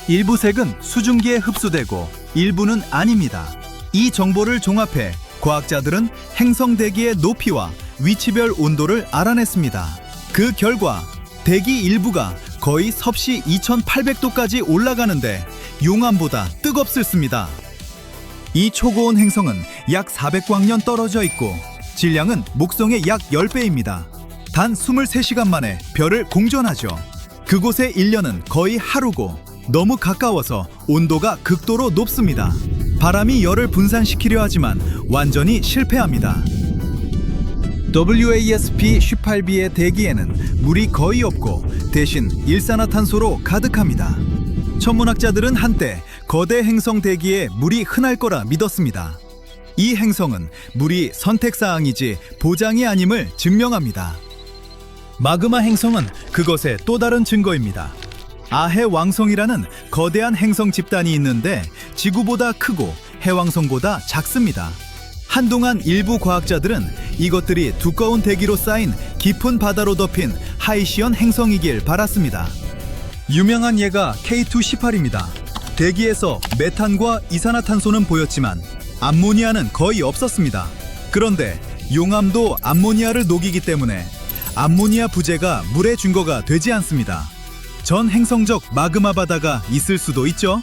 일부 색은 수증기에 흡수되고 일부는 아닙니다. 이 정보를 종합해 과학자들은 행성 대기의 높이와 위치별 온도를 알아냈습니다. 그 결과 대기 일부가 거의 섭씨 2800도까지 올라가는데 용암보다 뜨겁습니다. 이 초고온 행성은 약 400광년 떨어져 있고 질량은 목성의 약 10배입니다. 단 23시간 만에 별을 공전하죠. 그곳의 1년은 거의 하루고 너무 가까워서 온도가 극도로 높습니다. 바람이 열을 분산시키려 하지만 완전히 실패합니다. WASP-18b의 대기에는 물이 거의 없고 대신 일산화탄소로 가득합니다. 천문학자들은 한때 거대 행성 대기에 물이 흔할 거라 믿었습니다. 이 행성은 물이 선택사항이지 보장이 아님을 증명합니다. 마그마 행성은 그것의 또 다른 증거입니다. 아해왕성이라는 거대한 행성 집단이 있는데 지구보다 크고 해왕성보다 작습니다. 한동안 일부 과학자들은 이것들이 두꺼운 대기로 쌓인 깊은 바다로 덮인 하이시언 행성이길 바랐습니다. 유명한 예가 K2-18입니다. 대기에서 메탄과 이산화탄소는 보였지만 암모니아는 거의 없었습니다. 그런데 용암도 암모니아를 녹이기 때문에 암모니아 부재가 물의 증거가 되지 않습니다. 전 행성적 마그마 바다가 있을 수도 있죠.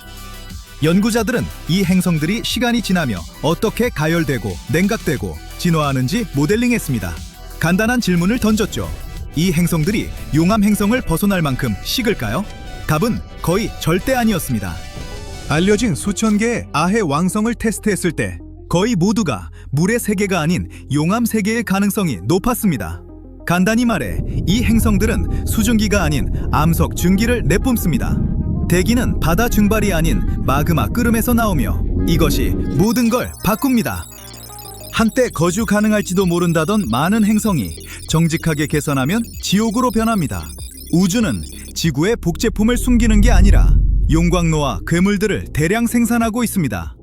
연구자들은 이 행성들이 시간이 지나며 어떻게 가열되고 냉각되고 진화하는지 모델링했습니다. 간단한 질문을 던졌죠. 이 행성들이 용암 행성을 벗어날 만큼 식을까요? 답은 거의 절대 아니었습니다. 알려진 수천 개의 아해 왕성을 테스트했을 때 거의 모두가 물의 세계가 아닌 용암 세계의 가능성이 높았습니다. 간단히 말해 이 행성들은 수증기가 아닌 암석 증기를 내뿜습니다. 대기는 바다 증발이 아닌 마그마 끓음에서 나오며 이것이 모든 걸 바꿉니다. 한때 거주 가능할지도 모른다던 많은 행성이 정직하게 개선하면 지옥으로 변합니다. 우주는 지구의 복제품을 숨기는 게 아니라 용광로와 괴물들을 대량 생산하고 있습니다.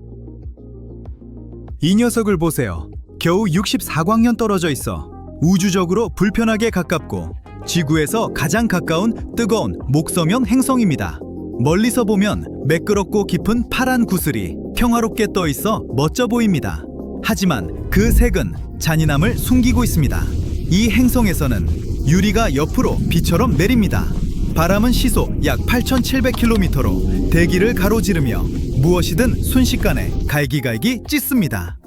이 녀석을 보세요. 겨우 64광년 떨어져 있어 우주적으로 불편하게 가깝고 지구에서 가장 가까운 뜨거운 목성형 행성입니다. 멀리서 보면 매끄럽고 깊은 파란 구슬이 평화롭게 떠 있어 멋져 보입니다. 하지만 그 색은 잔인함을 숨기고 있습니다. 이 행성에서는 유리가 옆으로 비처럼 내립니다. 바람은 시속 약 8,700km로 대기를 가로지르며 무엇이든 순식간에 갈기갈기 찢습니다.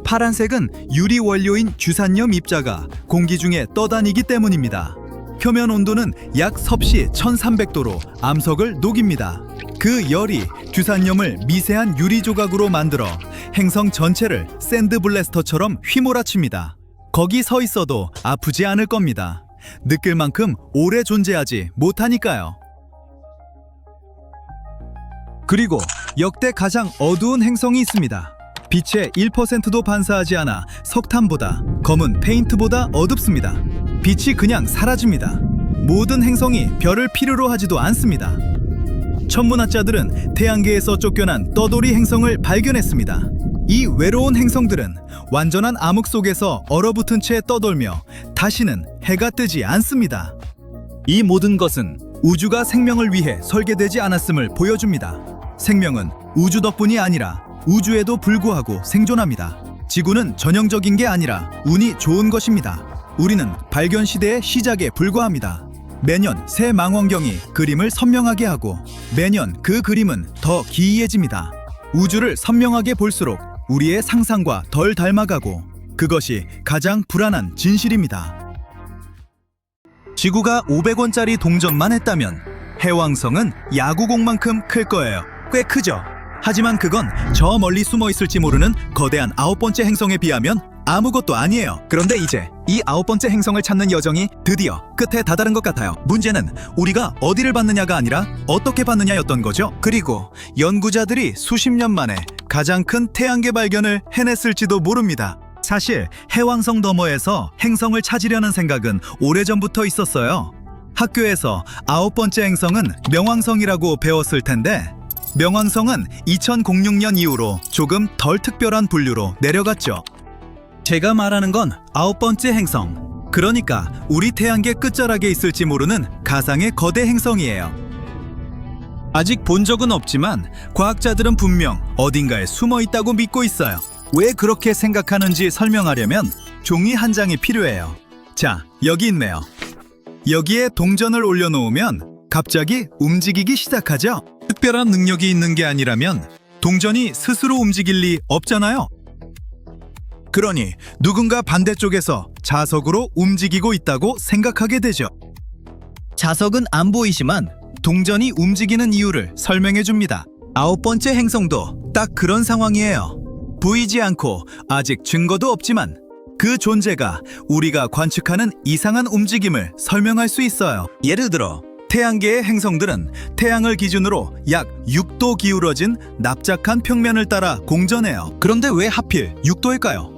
파란색은 유리 원료인 규산염 입자가 공기 중에 떠다니기 때문입니다. 표면 온도는 약 섭씨 1300도로 암석을 녹입니다. 그 열이 규산염을 미세한 유리 조각으로 만들어 행성 전체를 샌드블래스터처럼 휘몰아칩니다. 거기 서 있어도 아프지 않을 겁니다. 느낄 만큼 오래 존재하지 못하니까요. 그리고 역대 가장 어두운 행성이 있습니다. 빛의 1%도 반사하지 않아 석탄보다, 검은 페인트보다 어둡습니다. 빛이 그냥 사라집니다. 모든 행성이 별을 필요로 하지도 않습니다. 천문학자들은 태양계에서 쫓겨난 떠돌이 행성을 발견했습니다. 이 외로운 행성들은 완전한 암흑 속에서 얼어붙은 채 떠돌며 다시는 해가 뜨지 않습니다. 이 모든 것은 우주가 생명을 위해 설계되지 않았음을 보여줍니다. 생명은 우주 덕분이 아니라 우주에도 불구하고 생존합니다. 지구는 전형적인 게 아니라 운이 좋은 것입니다. 우리는 발견 시대의 시작에 불과합니다. 매년 새 망원경이 그림을 선명하게 하고 매년 그 그림은 더 기이해집니다. 우주를 선명하게 볼수록 우리의 상상과 덜 닮아가고 그것이 가장 불안한 진실입니다. 지구가 500원짜리 동전만 했다면 해왕성은 야구공만큼 클 거예요. 꽤 크죠? 하지만 그건 저 멀리 숨어 있을지 모르는 거대한 9번째 행성에 비하면 아무것도 아니에요. 그런데 이제 이 9번째 행성을 찾는 여정이 드디어 끝에 다다른 것 같아요. 문제는 우리가 어디를 봤느냐가 아니라 어떻게 봤느냐였던 거죠. 그리고 연구자들이 수십 년 만에 가장 큰 태양계 발견을 해냈을지도 모릅니다. 사실 해왕성 너머에서 행성을 찾으려는 생각은 오래전부터 있었어요. 학교에서 9번째 행성은 명왕성이라고 배웠을 텐데 명왕성은 2006년 이후로 조금 덜 특별한 분류로 내려갔죠. 제가 말하는 건 9번째 행성, 그러니까 우리 태양계 끝자락에 있을지 모르는 가상의 거대 행성이에요. 아직 본 적은 없지만 과학자들은 분명 어딘가에 숨어 있다고 믿고 있어요. 왜 그렇게 생각하는지 설명하려면 종이 한 장이 필요해요. 자, 여기 있네요. 여기에 동전을 올려놓으면 갑자기 움직이기 시작하죠. 특별한 능력이 있는 게 아니라면 동전이 스스로 움직일 리 없잖아요. 그러니 누군가 반대쪽에서 자석으로 움직이고 있다고 생각하게 되죠. 자석은 안 보이지만 동전이 움직이는 이유를 설명해 줍니다. 9번째 행성도 딱 그런 상황이에요. 보이지 않고 아직 증거도 없지만 그 존재가 우리가 관측하는 이상한 움직임을 설명할 수 있어요. 예를 들어 태양계의 행성들은 태양을 기준으로 약 6도 기울어진 납작한 평면을 따라 공전해요. 그런데 왜 하필 6도일까요?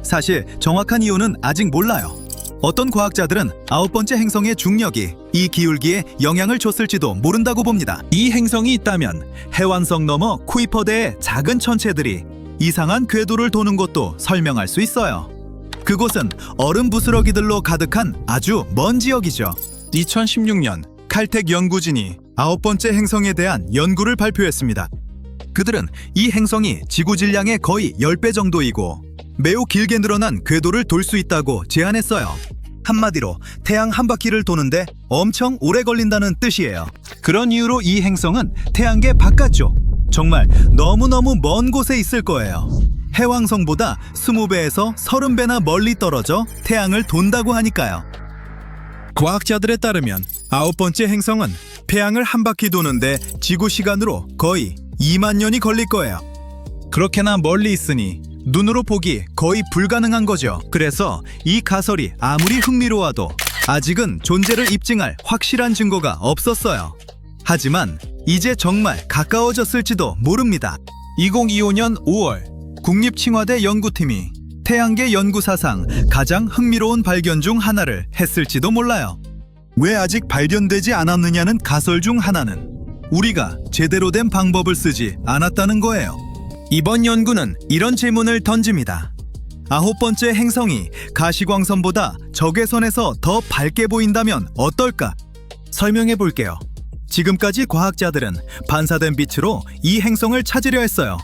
사실 정확한 이유는 아직 몰라요. 어떤 과학자들은 9번째 행성의 중력이 이 기울기에 영향을 줬을지도 모른다고 봅니다. 이 행성이 있다면 해왕성 너머 쿠이퍼대의 작은 천체들이 이상한 궤도를 도는 것도 설명할 수 있어요. 그곳은 얼음 부스러기들로 가득한 아주 먼 지역이죠. 2016년 칼텍 연구진이 9번째 행성에 대한 연구를 발표했습니다. 그들은 이 행성이 지구 질량의 거의 10배 정도이고 매우 길게 늘어난 궤도를 돌 수 있다고 제안했어요. 한마디로 태양 한 바퀴를 도는데 엄청 오래 걸린다는 뜻이에요. 그런 이유로 이 행성은 태양계 바깥쪽, 정말 너무너무 먼 곳에 있을 거예요. 해왕성보다 20배에서 30배나 멀리 떨어져 태양을 돈다고 하니까요. 과학자들에 따르면 9번째 행성은 태양을 한 바퀴 도는데 지구 시간으로 거의 2만 년이 걸릴 거예요. 그렇게나 멀리 있으니 눈으로 보기 거의 불가능한 거죠. 그래서 이 가설이 아무리 흥미로워도 아직은 존재를 입증할 확실한 증거가 없었어요. 하지만 이제 정말 가까워졌을지도 모릅니다. 2025년 5월 국립칭화대 연구팀이 태양계 연구 사상 가장 흥미로운 발견 중 하나를 했을지도 몰라요. 왜 아직 발견되지 않았느냐는 가설 중 하나는 우리가 제대로 된 방법을 쓰지 않았다는 거예요. 이번 연구는 이런 질문을 던집니다. 9번째 행성이 가시광선보다 적외선에서 더 밝게 보인다면 어떨까? 설명해 볼게요. 지금까지 과학자들은 반사된 빛으로 이 행성을 찾으려 했어요.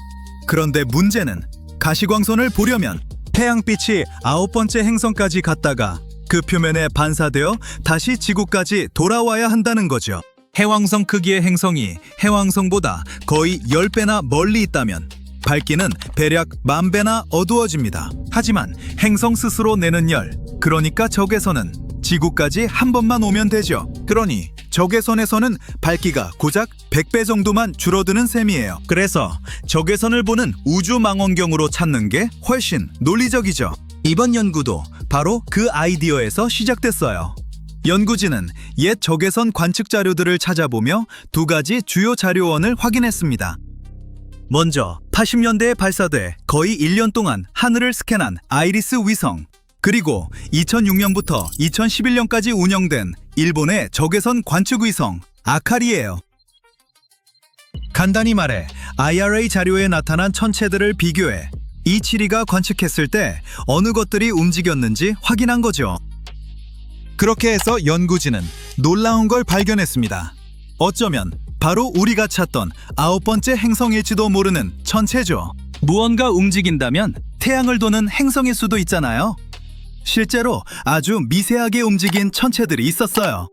그런데 문제는 가시광선을 보려면 태양빛이 9번째 행성까지 갔다가 그 표면에 반사되어 다시 지구까지 돌아와야 한다는 거죠. 해왕성 크기의 행성이 해왕성보다 거의 10배나 멀리 있다면 밝기는 대략 10,000배나 어두워집니다. 하지만 행성 스스로 내는 열, 그러니까 적외선은 지구까지 한 번만 오면 되죠. 그러니 적외선에서는 밝기가 고작 100배 정도만 줄어드는 셈이에요. 그래서 적외선을 보는 우주망원경으로 찾는 게 훨씬 논리적이죠. 이번 연구도 바로 그 아이디어에서 시작됐어요. 연구진은 옛 적외선 관측 자료들을 찾아보며 두 가지 주요 자료원을 확인했습니다. 먼저 80년대에 발사돼 거의 1년 동안 하늘을 스캔한 아이리스 위성, 그리고 2006년부터 2011년까지 운영된 일본의 적외선 관측 위성 아카리예요. 간단히 말해 IRA 자료에 나타난 천체들을 비교해 이치리가 관측했을 때 어느 것들이 움직였는지 확인한 거죠. 그렇게 해서 연구진은 놀라운 걸 발견했습니다. 어쩌면 바로 우리가 찾던 9번째 행성일지도 모르는 천체죠. 무언가 움직인다면 태양을 도는 행성일 수도 있잖아요. 실제로 아주 미세하게 움직인 천체들이 있었어요.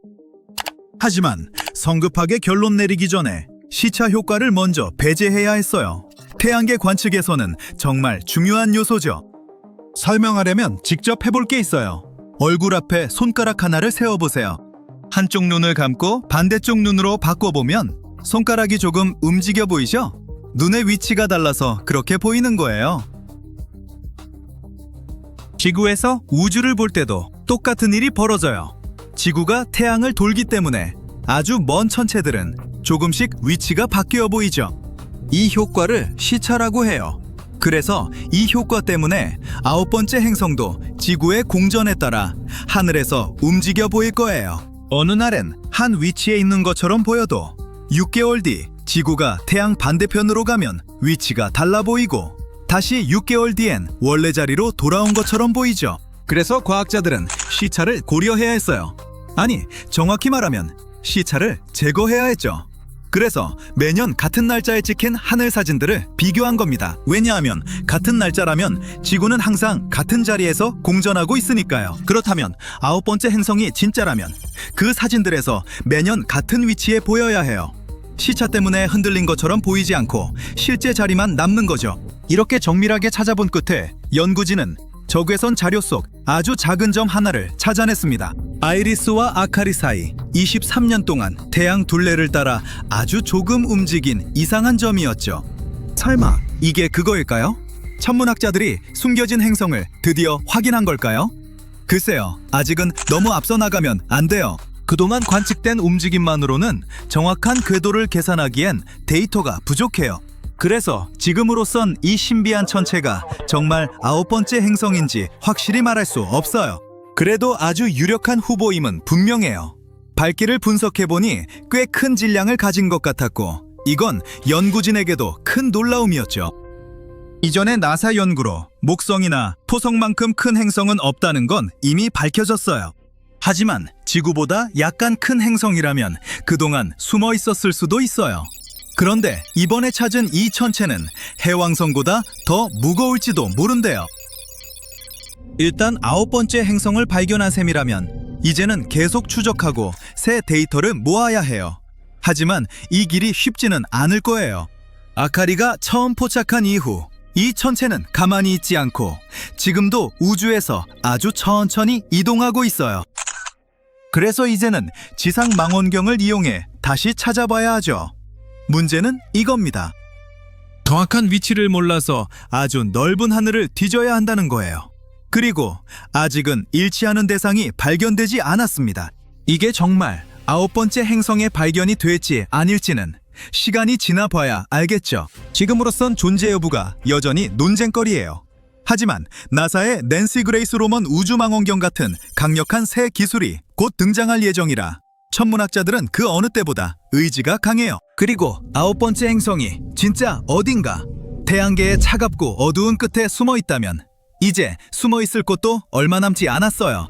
하지만 성급하게 결론 내리기 전에 시차 효과를 먼저 배제해야 했어요. 태양계 관측에서는 정말 중요한 요소죠. 설명하려면 직접 해볼 게 있어요. 얼굴 앞에 손가락 하나를 세워보세요. 한쪽 눈을 감고 반대쪽 눈으로 바꿔보면 손가락이 조금 움직여 보이죠? 눈의 위치가 달라서 그렇게 보이는 거예요. 지구에서 우주를 볼 때도 똑같은 일이 벌어져요. 지구가 태양을 돌기 때문에 아주 먼 천체들은 조금씩 위치가 바뀌어 보이죠. 이 효과를 시차라고 해요. 그래서 이 효과 때문에 9번째 행성도 지구의 공전에 따라 하늘에서 움직여 보일 거예요. 어느 날엔 한 위치에 있는 것처럼 보여도 6개월 뒤 지구가 태양 반대편으로 가면 위치가 달라 보이고 다시 6개월 뒤엔 원래 자리로 돌아온 것처럼 보이죠. 그래서 과학자들은 시차를 고려해야 했어요. 아니, 정확히 말하면 시차를 제거해야 했죠. 그래서 매년 같은 날짜에 찍힌 하늘 사진들을 비교한 겁니다. 왜냐하면 같은 날짜라면 지구는 항상 같은 자리에서 공전하고 있으니까요. 그렇다면 9번째 행성이 진짜라면 그 사진들에서 매년 같은 위치에 보여야 해요. 시차 때문에 흔들린 것처럼 보이지 않고 실제 자리만 남는 거죠. 이렇게 정밀하게 찾아본 끝에 연구진은 적외선 자료 속 아주 작은 점 하나를 찾아냈습니다. 아이리스와 아카리 사이 23년 동안 태양 둘레를 따라 아주 조금 움직인 이상한 점이었죠. 설마 이게 그거일까요? 천문학자들이 숨겨진 행성을 드디어 확인한 걸까요? 글쎄요, 아직은 너무 앞서 나가면 안 돼요. 그동안 관측된 움직임만으로는 정확한 궤도를 계산하기엔 데이터가 부족해요. 그래서 지금으로선 이 신비한 천체가 정말 9번째 행성인지 확실히 말할 수 없어요. 그래도 아주 유력한 후보임은 분명해요. 밝기를 분석해보니 꽤 큰 질량을 가진 것 같았고 이건 연구진에게도 큰 놀라움이었죠. 이전에 나사 연구로 목성이나 토성만큼 큰 행성은 없다는 건 이미 밝혀졌어요. 하지만 지구보다 약간 큰 행성이라면 그동안 숨어 있었을 수도 있어요. 그런데 이번에 찾은 이 천체는 해왕성보다 더 무거울지도 모른대요. 일단 9번째 행성을 발견한 셈이라면 이제는 계속 추적하고 새 데이터를 모아야 해요. 하지만 이 길이 쉽지는 않을 거예요. 아카리가 처음 포착한 이후 이 천체는 가만히 있지 않고 지금도 우주에서 아주 천천히 이동하고 있어요. 그래서 이제는 지상 망원경을 이용해 다시 찾아봐야 하죠. 문제는 이겁니다. 정확한 위치를 몰라서 아주 넓은 하늘을 뒤져야 한다는 거예요. 그리고 아직은 일치하는 대상이 발견되지 않았습니다. 이게 정말 9번째 행성의 발견이 될지 아닐지는 시간이 지나봐야 알겠죠. 지금으로선 존재 여부가 여전히 논쟁거리예요. 하지만 나사의 낸시 그레이스 로먼 우주망원경 같은 강력한 새 기술이 곧 등장할 예정이라 천문학자들은 그 어느 때보다 의지가 강해요. 그리고 9번째 행성이 진짜 어딘가 태양계의 차갑고 어두운 끝에 숨어 있다면 이제 숨어 있을 곳도 얼마 남지 않았어요.